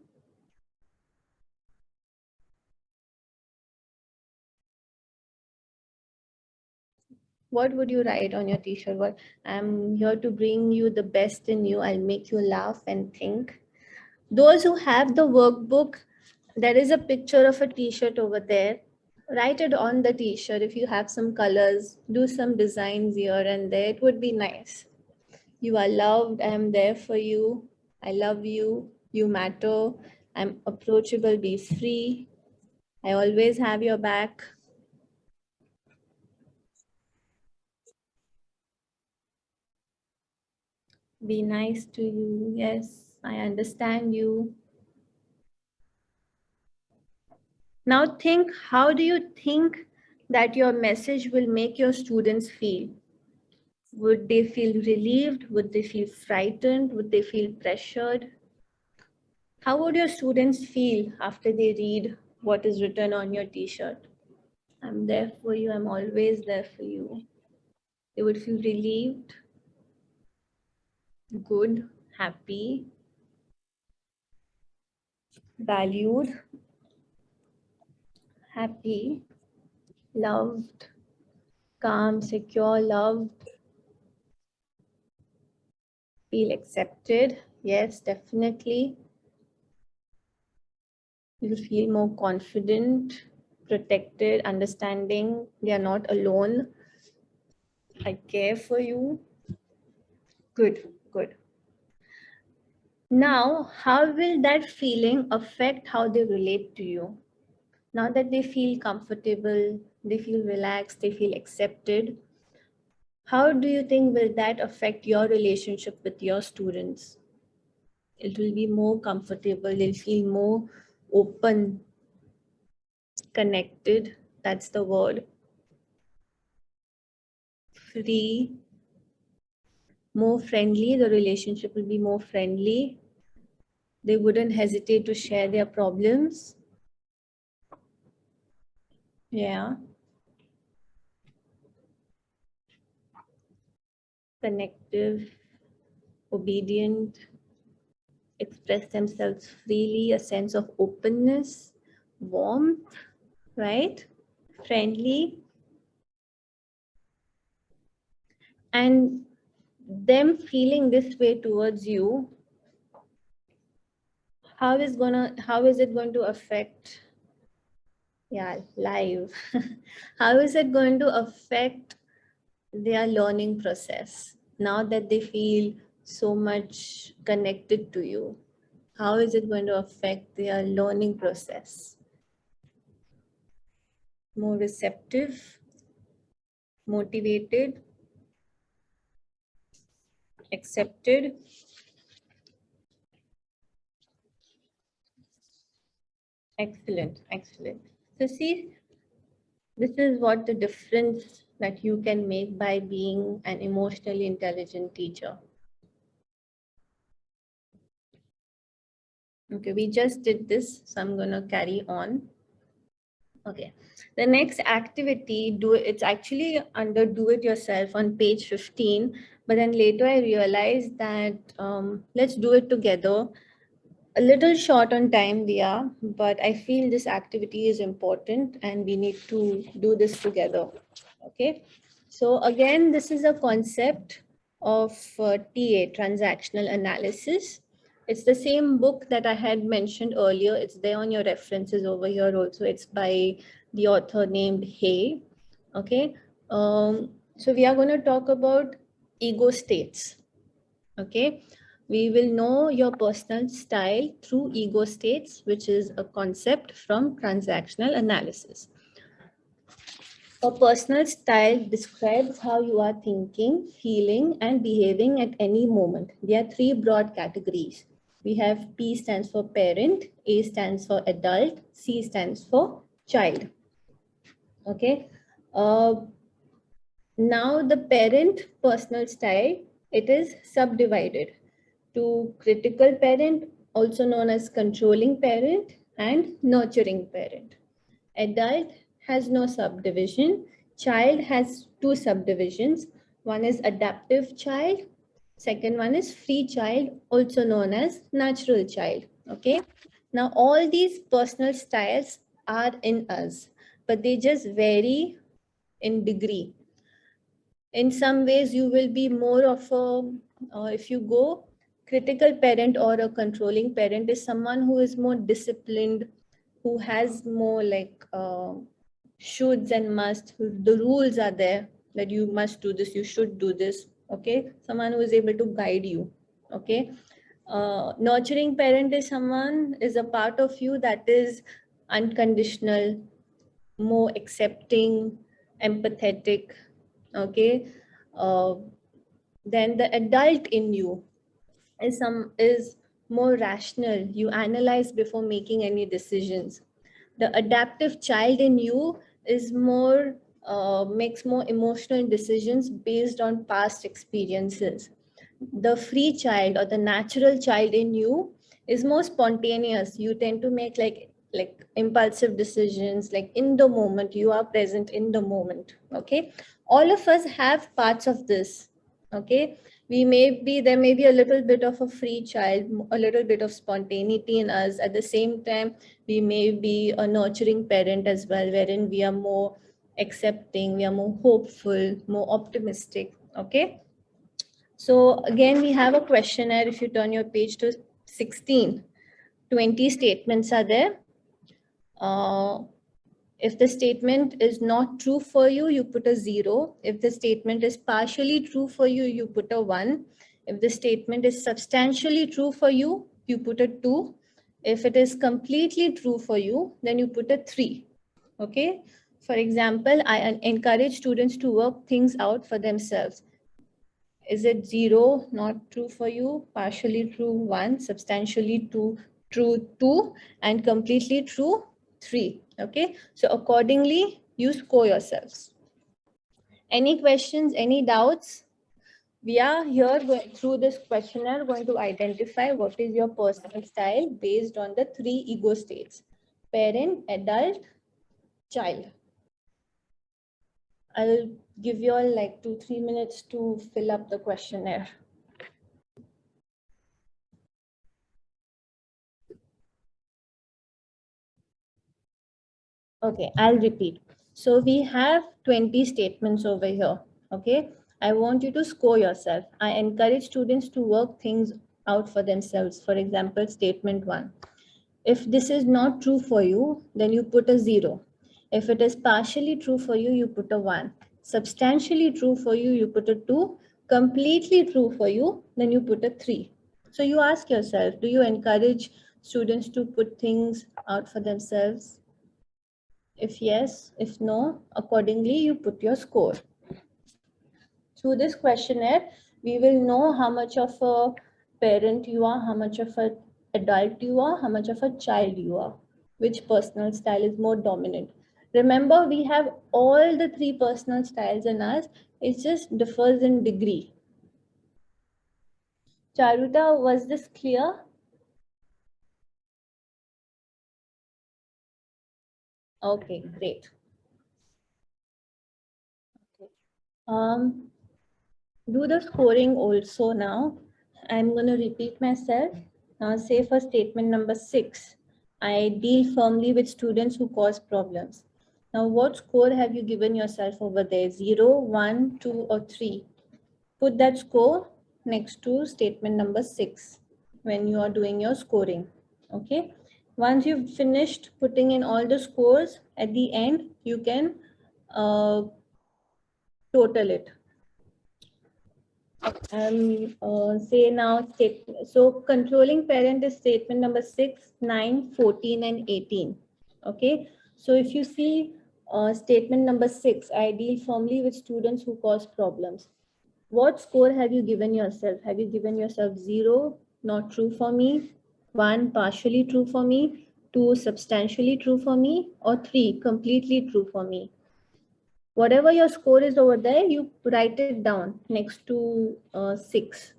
What would you write on your t-shirt? What, I'm here to bring you the best in you. I'll make you laugh and think. Those who have the workbook, there is a picture of a t-shirt over there. Write it on the t-shirt. If you have some colors, do some designs here and there. It would be nice. You are loved. I am there for you. I love you. You matter. I'm approachable. Be free. I always have your back. Be nice to you. Yes, I understand you. Now think, how do you think that your message will make your students feel? Would they feel relieved? Would they feel frightened? Would they feel pressured? How would your students feel after they read what is written on your t-shirt? I'm there for you. I'm always there for you. They would feel relieved, good, happy, valued, happy, loved, calm, secure, loved, feel accepted. Yes, definitely. You feel more confident, protected, understanding. They are not alone. I care for you. Good, good. Now, how will that feeling affect how they relate to you? Now that they feel comfortable, they feel relaxed, they feel accepted, how do you think will that affect your relationship with your students? It will be more comfortable, they'll feel more open, connected, that's the word. Free, more friendly, the relationship will be more friendly. They wouldn't hesitate to share their problems. Yeah. Connective, obedient, express themselves freely, a sense of openness, warmth, right? Friendly. And them feeling this way towards you, how is it going to affect life? How is it going to affect their learning process now that they feel so much connected to you? How is it going to affect their learning process? More receptive, motivated, accepted. Excellent, excellent. So see, this is what the difference that you can make by being an emotionally intelligent teacher. Okay, we just did this, so I'm going to carry on. Okay, the next activity, it's actually under do it yourself on page 15, but then later I realized that let's do it together. A little short on time we are, but I feel this activity is important and we need to do this together. Okay, so again, this is a concept of TA, transactional analysis. It's the same book that I had mentioned earlier. It's there on your references over here also. It's by the author named Hay. Okay, so we are going to talk about ego states. Okay, we will know your personal style through ego states, which is a concept from transactional analysis. A personal style describes how you are thinking, feeling, and behaving at any moment. There are three broad categories. We have P stands for parent, A stands for adult, C stands for child. Okay. Now the parent personal style, it is subdivided to critical parent, also known as controlling parent, and nurturing parent. Adult has no subdivision. Child has two subdivisions. One is adaptive child. Second one is free child, also known as natural child. Okay. Now all these personal styles are in us, but they just vary in degree. In some ways, you will be more of a, if you go, critical parent or a controlling parent is someone who is more disciplined, who has more like shoulds and must. The rules are there that you must do this, you should do this. Okay, someone who is able to guide you. Okay, nurturing parent is someone, is a part of you that is unconditional, more accepting, empathetic. Okay, then the adult in you is more rational. You analyze before making any decisions. The adaptive child in you is more, makes more emotional decisions based on past experiences. The free child or the natural child in you is more spontaneous. You tend to make like impulsive decisions, like in the moment. You are present in the moment. Okay, all of us have parts of this. Okay, there may be a little bit of a free child, a little bit of spontaneity in us. At the same time, we may be a nurturing parent as well, wherein we are more accepting, we are more hopeful, more optimistic. Okay, so again, we have a questionnaire. If you turn your page to 16, 20 statements are there. If the statement is not true for you, you put a 0. If the statement is partially true for you, you put a 1. If the statement is substantially true for you, you put a 2. If it is completely true for you, then you put a 3. Okay. For example, I encourage students to work things out for themselves. Is it 0, not true for you, partially true 1, substantially true 2, and completely true 3? Okay, so accordingly, you score yourselves. Any questions, any doubts? We are here through this questionnaire going to identify what is your personal style based on the 3 ego states: parent, adult, child. I'll give you all like 2-3 minutes to fill up the questionnaire. Okay, I'll repeat. So we have 20 statements over here. Okay, I want you to score yourself. I encourage students to work things out for themselves. For example, statement 1. If this is not true for you, then you put a 0. If it is partially true for you, you put a 1. Substantially true for you, you put a 2. Completely true for you, then you put a 3. So you ask yourself, do you encourage students to put things out for themselves? If yes, if no, accordingly, you put your score. Through this questionnaire, we will know how much of a parent you are, how much of an adult you are, how much of a child you are, which personal style is more dominant. Remember, we have all the 3 personal styles in us. It just differs in degree. Charuta, was this clear? Okay, great. Do the scoring also now. I'm going to repeat myself. Now say for statement number 6, I deal firmly with students who cause problems. Now what score have you given yourself over there? 0, 1, 2, or 3? Put that score next to statement number 6 when you are doing your scoring. Okay. Once you've finished putting in all the scores, at the end, you can total it. Say now, so controlling parent is statement number 6, 9, 14, and 18. Okay, so if you see statement number 6, I deal firmly with students who cause problems. What score have you given yourself? Have you given yourself 0, not true for me, 1, partially true for me, 2, substantially true for me, or 3, completely true for me? Whatever your score is over there, you write it down next to 6.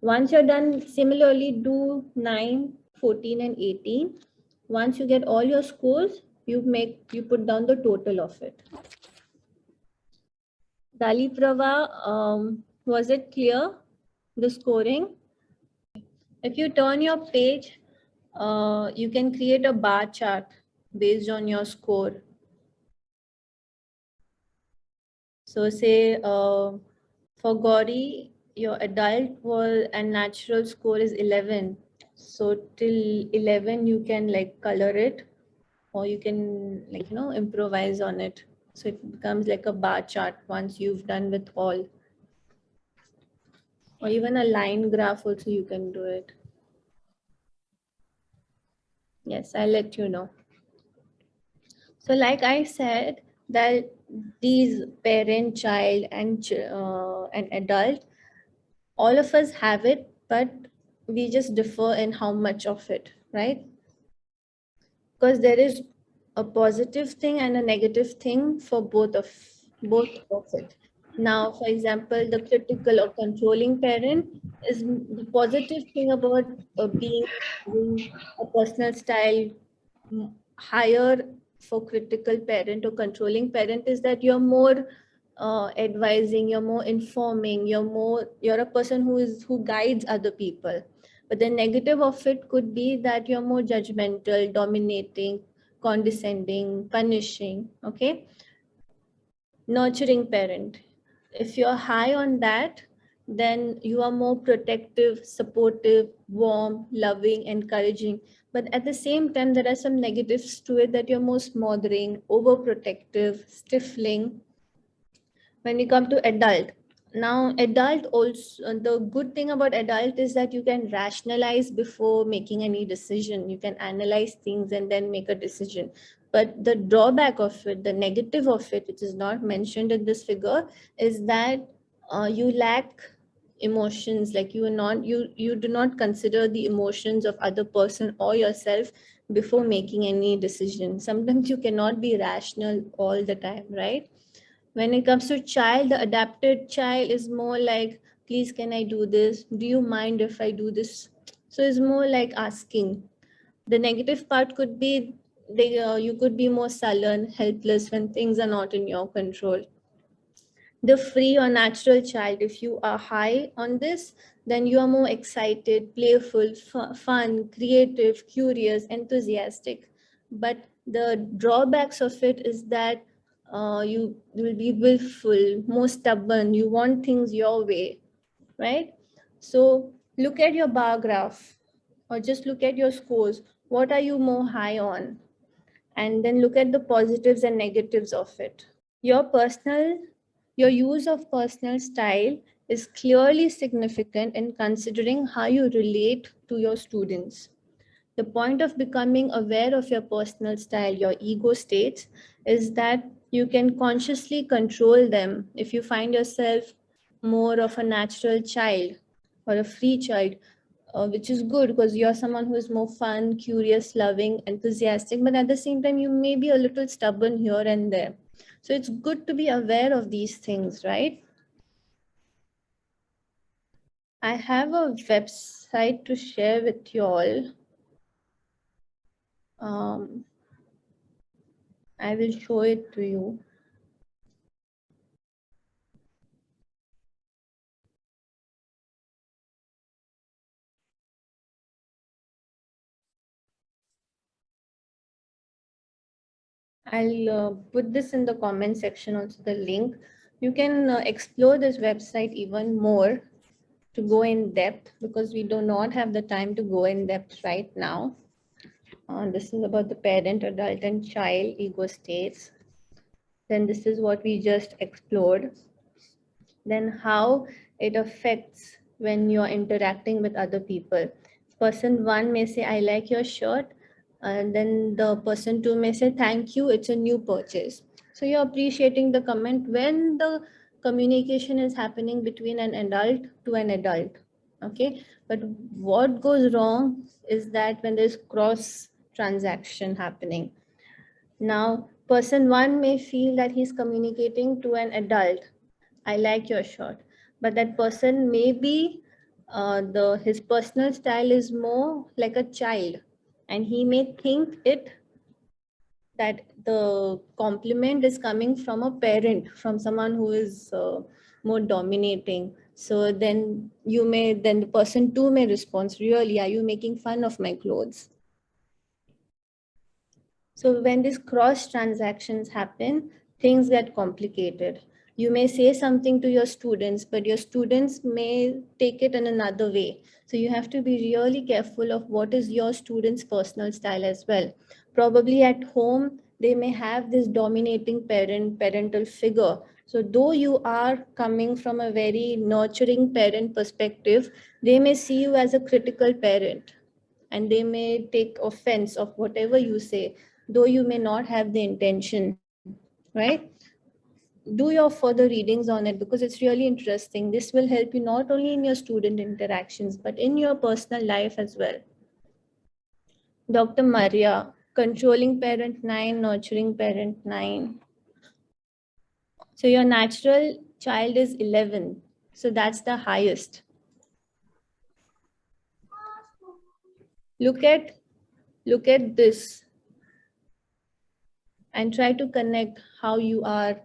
Once you're done, similarly do 9, 14, and 18. Once you get all your scores, you put down the total of it. Dali Prava, was it clear, the scoring? If you turn your page, you can create a bar chart based on your score. So say for Gauri, your adult and natural score is 11. So till 11, you can like color it, or you can like, improvise on it. So it becomes like a bar chart once you've done with all. Or even a line graph also you can do it. Yes, I'll let you know. So like I said, that these parent, child, and adult, all of us have it, but we just differ in how much of it, right? because there is a positive thing and a negative thing for both of it. Now, for example, the critical or controlling parent is the positive thing about having a personal style higher for critical parent or controlling parent is that you're more advising, you're more informing, you're a person who guides other people. But the negative of it could be that you're more judgmental, dominating, condescending, punishing. Okay, nurturing parent, if you're high on that, then you are more protective, supportive, warm, loving, encouraging. But at the same time, there are some negatives to it, that you're more smothering, overprotective, stifling. When we come to adult, now adult also, the good thing about adult is that you can rationalize before making any decision. You can analyze things and then make a decision. But the drawback of it, the negative of it, which is not mentioned in this figure, is that you lack emotions. Like you do not consider the emotions of other person or yourself before making any decision. Sometimes you cannot be rational all the time, right? When it comes to child, the adapted child is more like, please, can I do this? Do you mind if I do this? So it's more like asking. The negative part could be you could be more sullen, helpless when things are not in your control. The free or natural child, if you are high on this, then you are more excited, playful, fun, creative, curious, enthusiastic. But the drawbacks of it is that you will be willful, more stubborn, you want things your way, right? So look at your bar graph, or just look at your scores. What are you more high on? And then look at the positives and negatives of it. Your use of personal style is clearly significant in considering how you relate to your students. The point of becoming aware of your personal style, your ego states, is that you can consciously control them. If you find yourself more of a natural child or a free child, which is good because you're someone who is more fun, curious, loving, enthusiastic, but at the same time, you may be a little stubborn here and there. So it's good to be aware of these things, right? I have a website to share with you all. I will show it to you. I'll put this in the comment section, also the link. You can explore this website even more to go in depth, because we do not have the time to go in depth right now. This is about the parent, adult, and child ego states. Then this is what we just explored. Then how it affects when you're interacting with other people. Person one may say, I like your shirt. And then the person two may say, thank you, it's a new purchase. So you're appreciating the comment when the communication is happening between an adult to an adult. Okay. But what goes wrong is that when there's cross transaction happening. Now, person one may feel that he's communicating to an adult. I like your shirt. But that person maybe his personal style is more like a child, and he may think that the compliment is coming from a parent, from someone who is more dominating. So then the person two may respond, really, are you making fun of my clothes? So when these cross transactions happen, things get complicated. You may say something to your students, but your students may take it in another way. So you have to be really careful of what is your student's personal style as well. Probably at home, they may have this dominating parental figure. So though you are coming from a very nurturing parent perspective, they may see you as a critical parent, and they may take offense of whatever you say, though you may not have the intention, right? Do your further readings on it, because it's really interesting. This will help you not only in your student interactions, but in your personal life as well. Dr. Maria Controlling parent 9, nurturing parent 9. So your natural child is 11. So that's the highest. Look at this and try to connect how you are,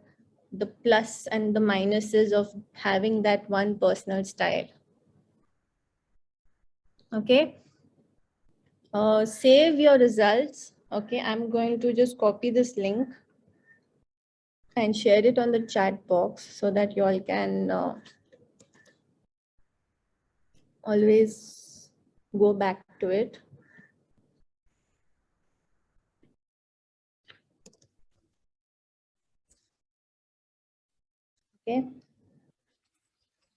the plus and the minuses of having that one personal style. Okay. Save your results. Okay, I'm going to just copy this link and share it on the chat box so that you all can always go back to it. Okay.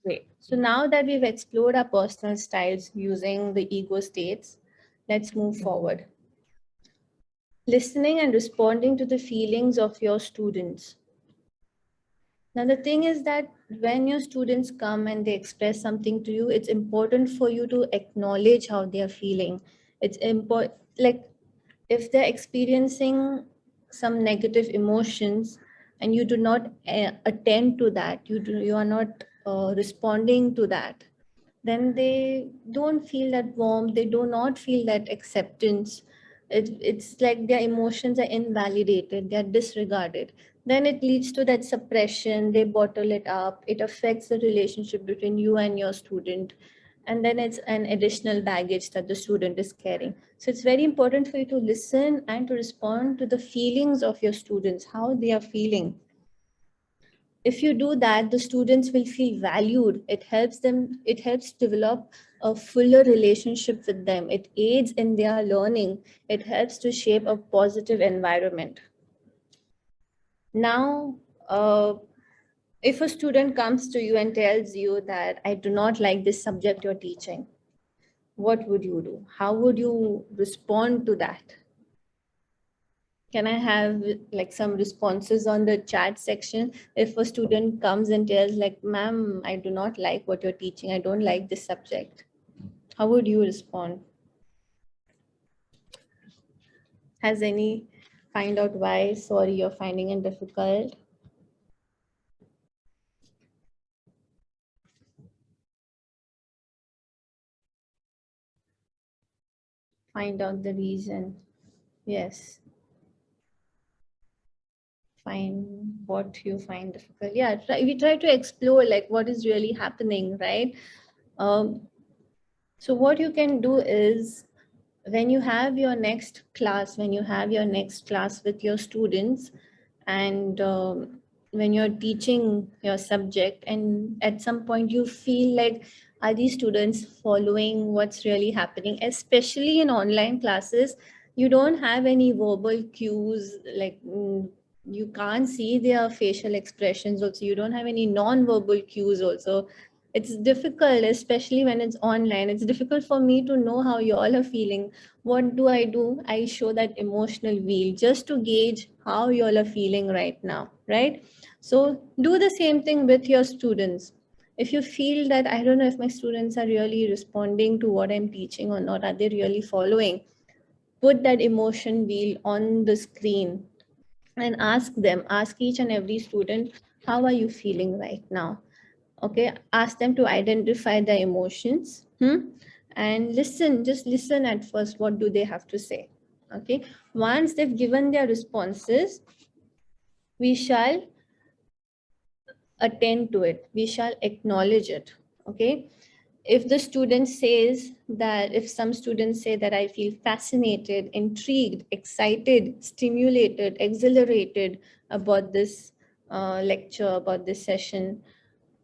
Great. So now that we've explored our personal styles using the ego states, let's move forward. Listening and responding to the feelings of your students. Now, the thing is that when your students come and they express something to you, it's important for you to acknowledge how they are feeling. It's important, like if they're experiencing some negative emotions and you do not attend to that, you are not responding to that, then they don't feel that warmth, they do not feel that acceptance. It's like their emotions are invalidated, they are disregarded. Then it leads to that suppression, they bottle it up, it affects the relationship between you and your student. And then it's an additional baggage that the student is carrying. So it's very important for you to listen and to respond to the feelings of your students, how they are feeling. If you do that, the students will feel valued. It helps develop a fuller relationship with them. It aids in their learning. It helps to shape a positive environment. Now, if a student comes to you and tells you that I do not like this subject you're teaching, what would you do? How would you respond to that? Can I have like some responses on the chat section? If a student comes and tells like, ma'am, I do not like what you're teaching, I don't like this subject, how would you respond? Has any find out why? Sorry, you're finding it difficult. Find out the reason. Yes. Find what you find difficult. Yeah, we try to explore like what is really happening, right? So what you can do is when you have your next class with your students, and when you're teaching your subject, and at some point you feel like, are these students following what's really happening? Especially in online classes, you don't have any verbal cues, like you can't see their facial expressions also, you don't have any non-verbal cues also. It's difficult, especially when it's online. It's difficult for me to know how you all are feeling. What do? I show that emotional wheel just to gauge how you all are feeling right now, right? So do the same thing with your students. If you feel that, I don't know if my students are really responding to what I'm teaching or not, are they really following? Put that emotion wheel on the screen and ask each and every student, how are you feeling right now? Okay, ask them to identify the emotions, and just listen at first, what do they have to say? Okay, once they've given their responses, we shall attend to it, we shall acknowledge it. Okay, if the student says that, if some students say that I feel fascinated, intrigued, excited, stimulated, exhilarated about this lecture, about this session,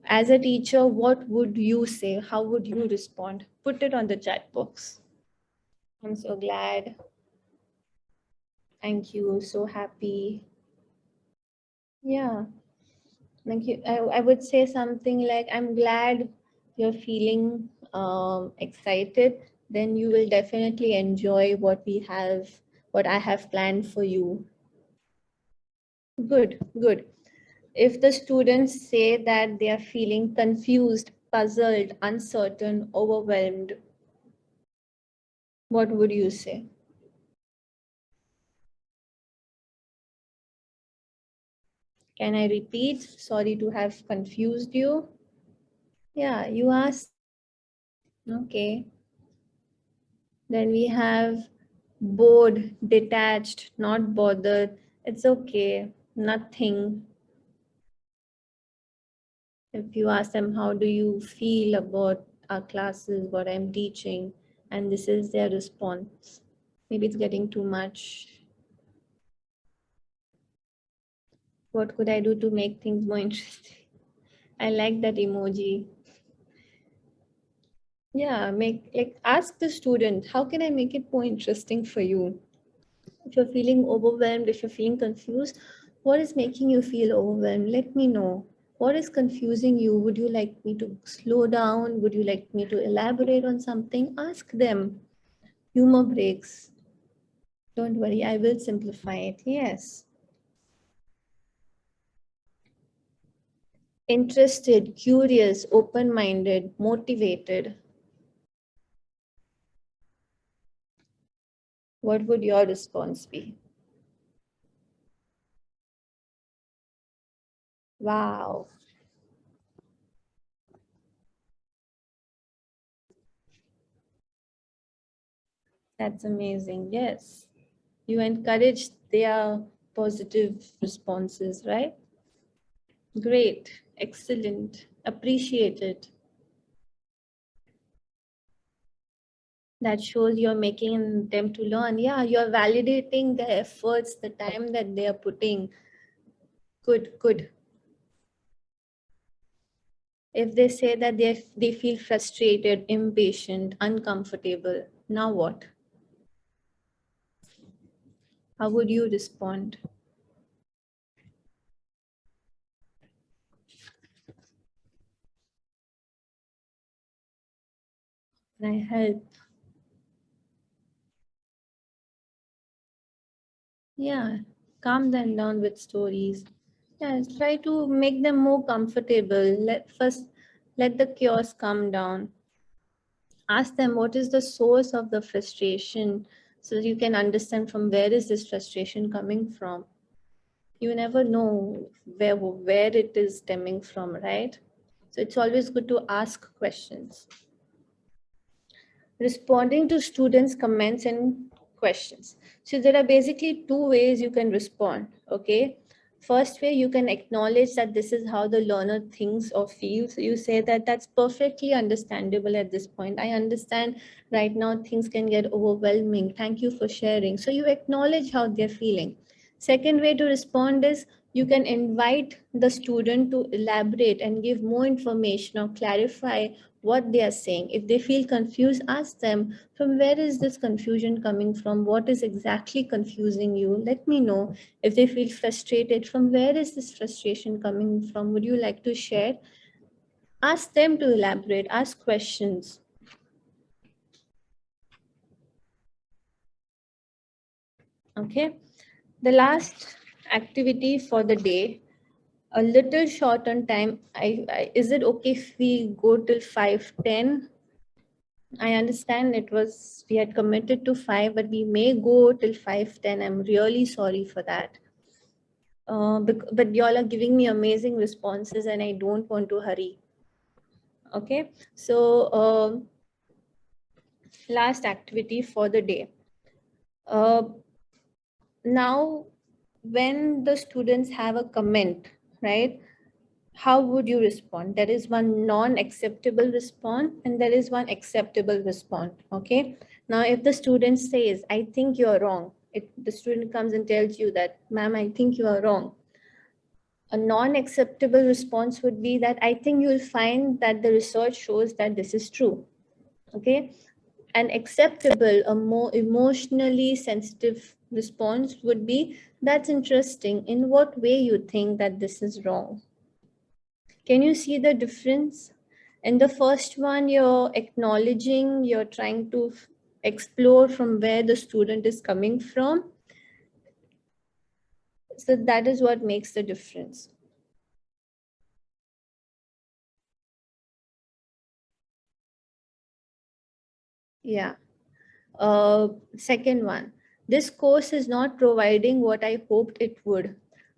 as a teacher, what would you say? How would you respond? Put it on the chat box. I'm so glad. Thank you. So happy. Yeah. Thank you. I would say something like, I'm glad you're feeling excited. Then you will definitely enjoy what I have planned for you. Good, good. If the students say that they are feeling confused, puzzled, uncertain, overwhelmed, what would you say? Can I repeat? Sorry to have confused you. Yeah, you asked. Okay. Then we have bored, detached, not bothered. It's okay. Nothing. If you ask them, how do you feel about our classes, what I'm teaching, and this is their response. Maybe it's getting too much. What could I do to make things more interesting? I like that emoji. Yeah, ask the student, how can I make it more interesting for you? If you're feeling overwhelmed, if you're feeling confused, what is making you feel overwhelmed? Let me know. What is confusing you? Would you like me to slow down? Would you like me to elaborate on something? Ask them. Humor breaks. Don't worry, I will simplify it. Yes. Interested, curious, open-minded, motivated. What would your response be? Wow. That's amazing. Yes. You encourage their positive responses, right? Great. Excellent. Appreciate it. That shows you're making them to learn. Yeah, you're validating the efforts, the time that they are putting. Good, good. If they say that they feel frustrated, impatient, uncomfortable, now what? How would you respond? Can I help? Yeah, calm them down with stories. Yeah, try to make them more comfortable. Let the chaos calm down. Ask them what is the source of the frustration so that you can understand from where is this frustration coming from. You never know where it is stemming from, right? So it's always good to ask questions. Responding to students' comments and questions. So there are basically two ways you can respond, okay? First way, you can acknowledge that this is how the learner thinks or feels. You say that that's perfectly understandable at this point. I understand right now things can get overwhelming. Thank you for sharing. So you acknowledge how they're feeling. Second way to respond is you can invite the student to elaborate and give more information or clarify what they are saying. If they feel confused, ask them, from where is this confusion coming from? What is exactly confusing you? Let me know. If they feel frustrated, from where is this frustration coming from? Would you like to share? Ask them to elaborate, ask questions. Okay. The last activity for the day, a little short on time. Is it okay if we go till 5:10? I understand we had committed to 5, but we may go till 5:10. I'm really sorry for that. But y'all are giving me amazing responses and I don't want to hurry. Okay, so last activity for the day. Now, when the students have a comment, right? How would you respond? There is one non-acceptable response and there is one acceptable response. Okay. Now, if the student says, I think you're wrong, if the student comes and tells you that, ma'am, I think you are wrong. A non-acceptable response would be that I think you'll find that the research shows that this is true. Okay. An acceptable, a more emotionally sensitive response would be, that's interesting. In what way you think that this is wrong? Can you see the difference? In the first one, you're acknowledging, you're trying to explore from where the student is coming from. So that is what makes the difference. Yeah. Second one, this course is not providing what I hoped it would.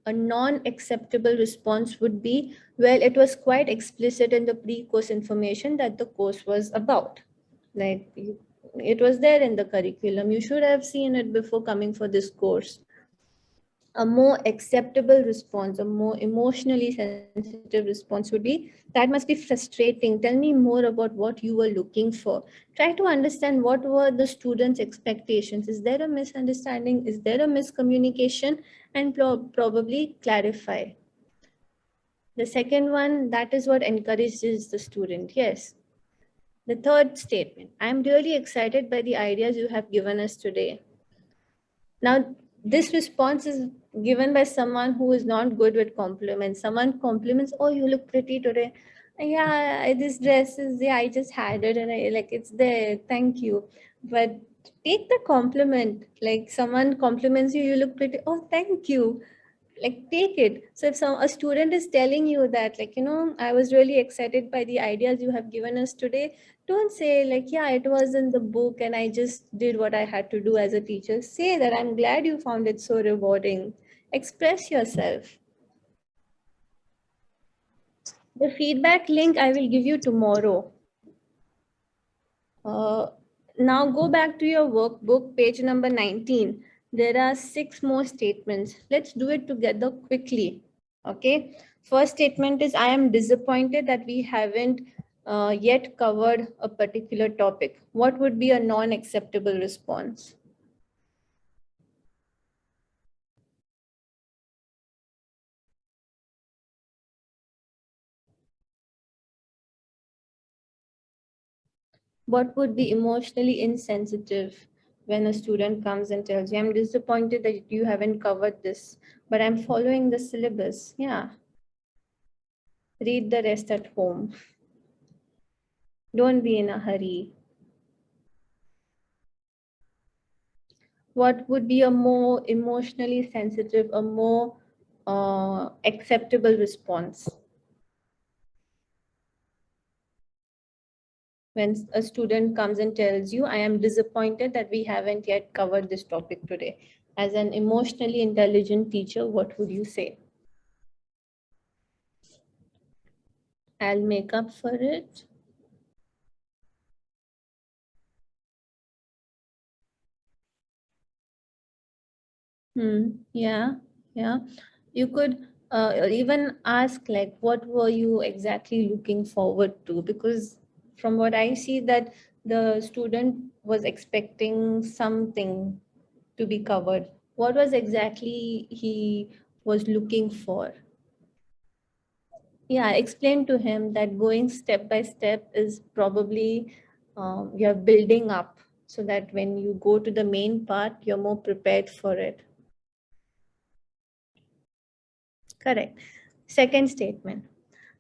A non-acceptable response would be, well, it was quite explicit in the pre-course information that the course was about. Like, it was there in the curriculum. You should have seen it before coming for this course. A more acceptable response, a more emotionally sensitive response would be, that must be frustrating. Tell me more about what you were looking for. Try to understand what were the students' expectations. Is there a misunderstanding? Is there a miscommunication? And probably clarify. The second one, that is what encourages the student. Yes. The third statement, I'm really excited by the ideas you have given us today. Now, this response is given by someone who is not good with compliments. Someone compliments, oh, you look pretty today. Yeah, this dress is, yeah, I just had it and I like, it's there, thank you. But take the compliment. Like, someone compliments you, you look pretty, oh, thank you. Like, take it. So if a student is telling you that, like, I was really excited by the ideas you have given us today, don't say like, yeah, it was in the book and I just did what I had to do as a teacher. Say that I'm glad you found it so rewarding. Express yourself. The feedback link I will give you tomorrow. Now go back to your workbook, page number 19. There are 6 more statements. Let's do it together quickly. Okay. First statement is, I am disappointed that we haven't yet covered a particular topic. What would be a non-acceptable response? What would be emotionally insensitive when a student comes and tells you, I'm disappointed that you haven't covered this, but I'm following the syllabus. Yeah. Read the rest at home. Don't be in a hurry. What would be a more emotionally sensitive, a more acceptable response? When a student comes and tells you, I am disappointed that we haven't yet covered this topic today. As an emotionally intelligent teacher, what would you say? I'll make up for it. Yeah. You could even ask, like, what were you exactly looking forward to? Because from what I see, that the student was expecting something to be covered. What was exactly he was looking for? Yeah, explain to him that going step by step is probably you're building up, so that when you go to the main part, you're more prepared for it. Correct. Second statement.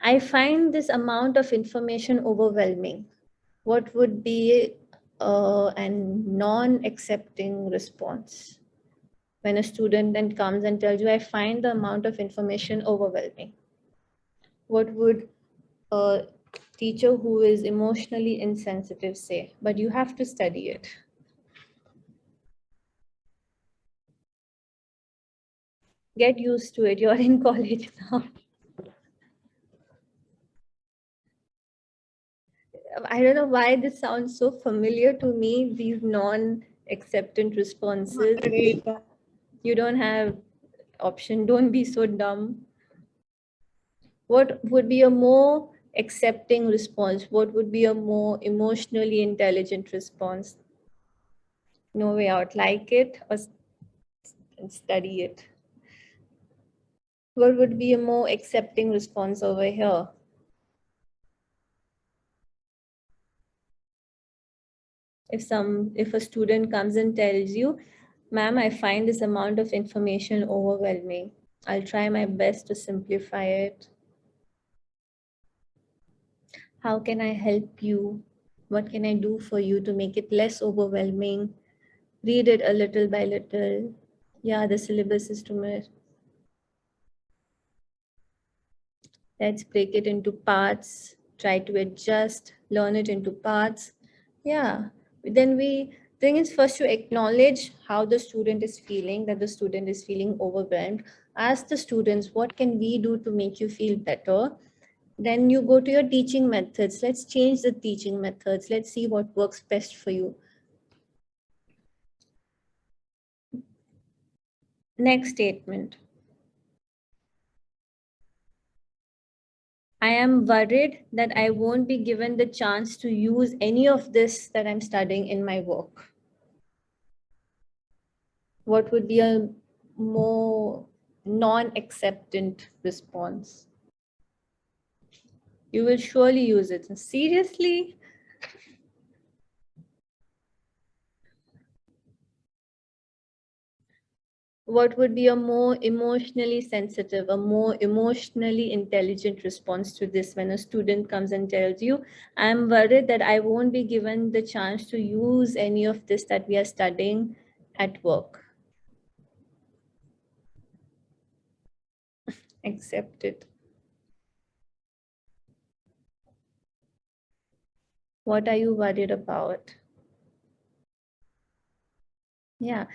I find this amount of information overwhelming. What would be a non-accepting response? When a student then comes and tells you, I find the amount of information overwhelming. What would a teacher who is emotionally insensitive say? But you have to study it. Get used to it. You're in college now. I don't know why this sounds so familiar to me, these non-acceptant responses. You don't have option. Don't be so dumb. What would be a more accepting response? What would be a more emotionally intelligent response? No way out. Like it or study it. What would be a more accepting response over here? If a student comes and tells you, ma'am, I find this amount of information overwhelming. I'll try my best to simplify it. How can I help you? What can I do for you to make it less overwhelming? Read it a little by little. Yeah, the syllabus is too much. Let's break it into parts. Try to adjust, learn it into parts. Yeah. Then thing is first to acknowledge how the student is feeling, that the student is feeling overwhelmed. Ask the students, what can we do to make you feel better? Then you go to your teaching methods. Let's change the teaching methods. Let's see what works best for you. Next statement. I am worried that I won't be given the chance to use any of this that I'm studying in my work. What would be a more non-acceptant response? You will surely use it. Seriously? What would be a more emotionally sensitive, a more emotionally intelligent response to this when a student comes and tells you, I'm worried that I won't be given the chance to use any of this that we are studying at work? Accept it. What are you worried about? Yeah.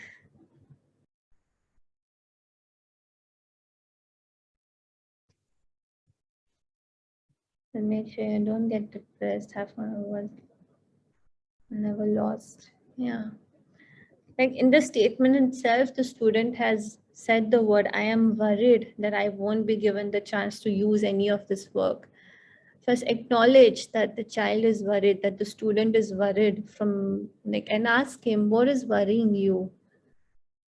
And make sure you don't get depressed, have fun, never lost. Yeah. Like in the statement itself, the student has said the word, I am worried that I won't be given the chance to use any of this work. First, acknowledge that the child is worried, that the student is worried from like, and ask him, what is worrying you?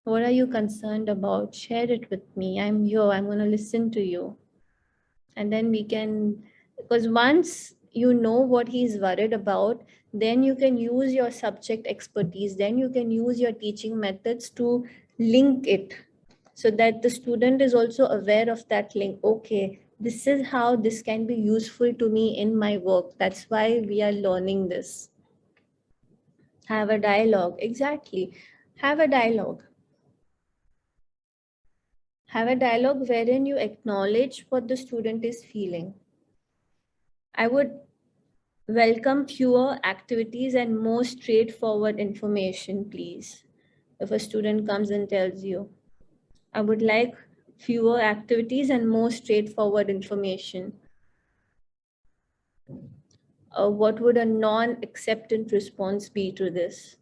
What are you concerned about? Share it with me. I'm here. I'm going to listen to you. And then we can, because once you know what he's worried about, then you can use your subject expertise, then you can use your teaching methods to link it so that the student is also aware of that link. Okay, this is how this can be useful to me in my work. That's why we are learning this. Have a dialogue. Exactly. Have a dialogue. Have a dialogue wherein you acknowledge what the student is feeling. I would welcome fewer activities and more straightforward information, please. If a student comes and tells you, I would like fewer activities and more straightforward information. What would a non-acceptant response be to this?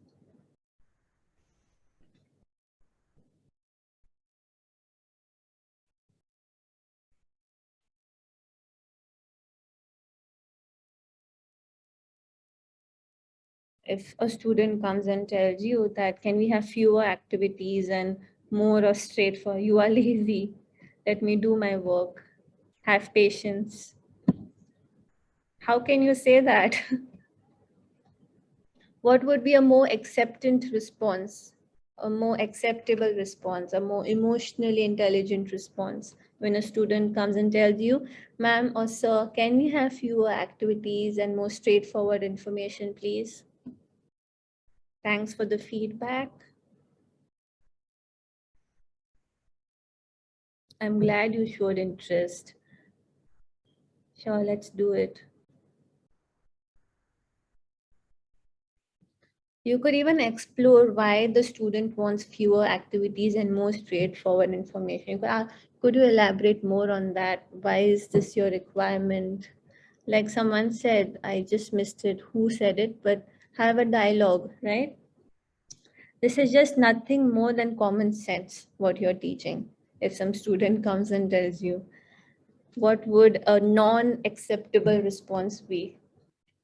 If a student comes and tells you that, can we have fewer activities and more or straightforward, you are lazy, let me do my work, have patience. How can you say that? What would be a more acceptant response, a more acceptable response, a more emotionally intelligent response when a student comes and tells you, ma'am or sir, can we have fewer activities and more straightforward information, please? Thanks for the feedback. I'm glad you showed interest. Sure, let's do it. You could even explore why the student wants fewer activities and more straightforward information. You could ask, could you elaborate more on that? Why is this your requirement? Like someone said, I just missed it, who said it, but have a dialogue, right? This is just nothing more than common sense, what you're teaching. If some student comes and tells you, what would a non-acceptable response be?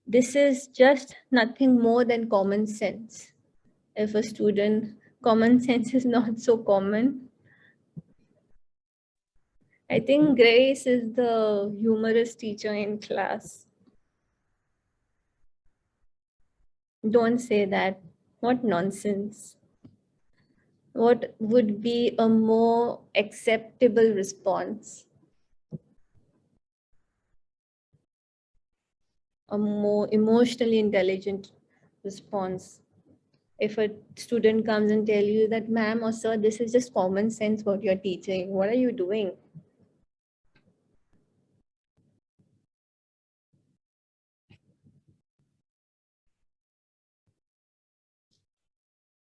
This is just nothing more than common sense. If a student, common sense is not so common. I think Grace is the humorous teacher in class. Don't say that. What nonsense. What would be a more acceptable response? A more emotionally intelligent response. If a student comes and tell you that, ma'am or sir, this is just common sense what you're teaching. What are you doing?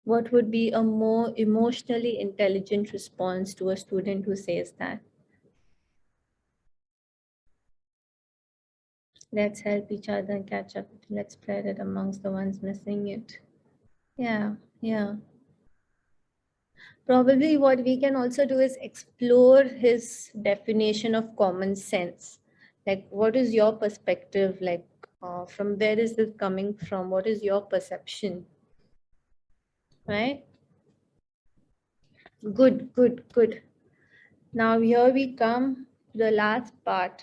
What would be a more emotionally intelligent response to a student who says that? Let's help each other and catch up. Let's spread it amongst the ones missing it. Yeah, yeah. Probably what we can also do is explore his definition of common sense. Like, what is your perspective? Like, from where is this coming from? What is your perception? Right? Good, good, good. Now here we come to the last part,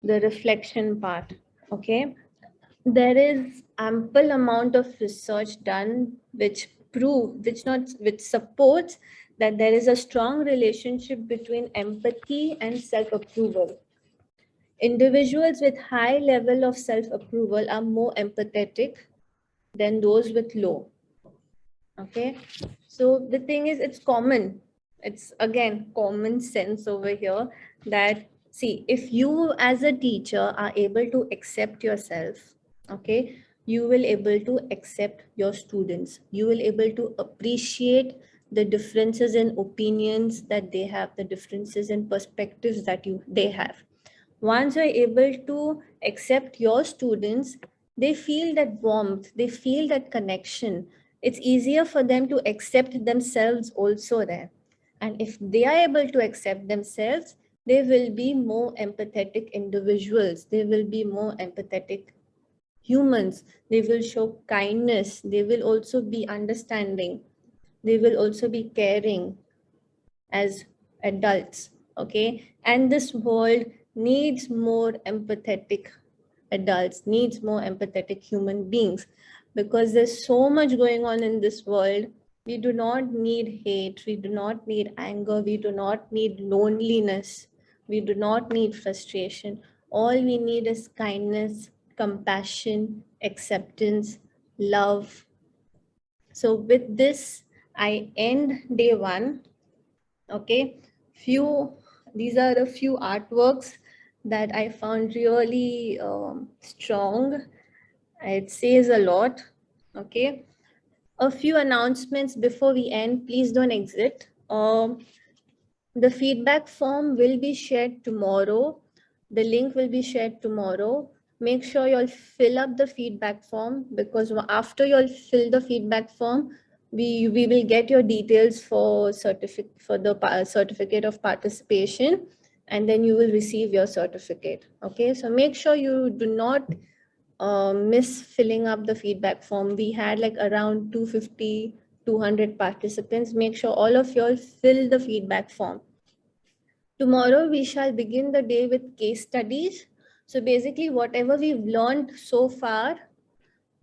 the reflection part. Okay. There is ample amount of research done which supports that there is a strong relationship between empathy and self-approval. Individuals with high level of self-approval are more empathetic than those with low. Okay, so the thing is, it's common. It's again common sense over here that, see, if you as a teacher are able to accept yourself, okay, you will able to accept your students. You will able to appreciate the differences in opinions that they have, the differences in perspectives that they have. Once you're able to accept your students, they feel that warmth, they feel that connection. It's easier for them to accept themselves also there. And if they are able to accept themselves, they will be more empathetic individuals. They will be more empathetic humans. They will show kindness. They will also be understanding. They will also be caring as adults. Okay. And this world needs more empathetic adults, needs more empathetic human beings, because there's so much going on in this world. We do not need hate, we do not need anger, we do not need loneliness, we do not need frustration. All we need is kindness, compassion, acceptance, love. So with this, I end day one. Okay, these are a few artworks that I found really strong. It says a lot. Okay, a few announcements before we end. Please don't exit. The feedback form will be shared tomorrow. The link will be shared tomorrow. Make sure you'll fill up the feedback form, because after you'll fill the feedback form, we will get your details for the certificate of participation, and then you will receive your certificate. Okay, so make sure you do not miss filling up the feedback form. We had like around 250, 200 participants. Make sure all of you all fill the feedback form. Tomorrow we shall begin the day with case studies. So basically whatever we've learned so far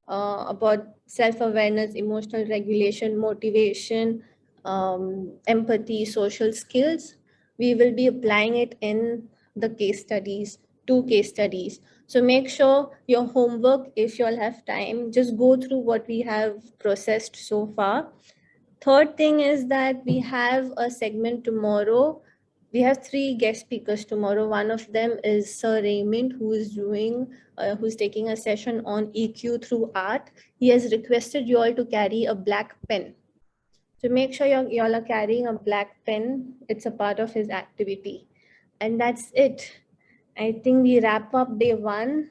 about self-awareness, emotional regulation, motivation, empathy, social skills, we will be applying it in the case studies, 2 case studies. So make sure your homework, if you all have time, just go through what we have processed so far. Third thing is that we have a segment tomorrow. We have 3 guest speakers tomorrow. One of them is Sir Raymond, who's taking a session on EQ through art. He has requested you all to carry a black pen. So make sure you all are carrying a black pen. It's a part of his activity. And that's it. I think we wrap up day one.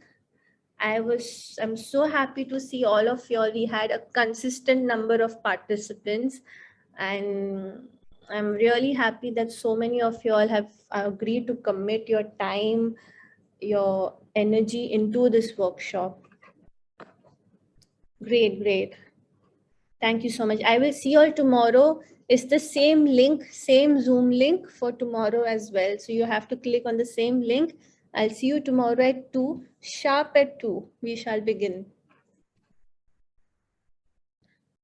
I'm so happy to see all of you all. We had a consistent number of participants, and I'm really happy that so many of you all have agreed to commit your time, your energy into this workshop. Great, great. Thank you so much. I will see you all tomorrow. It's the same link, same Zoom link for tomorrow as well. So you have to click on the same link. I'll see you tomorrow at 2, sharp at 2. We shall begin.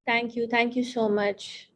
Thank you. Thank you so much.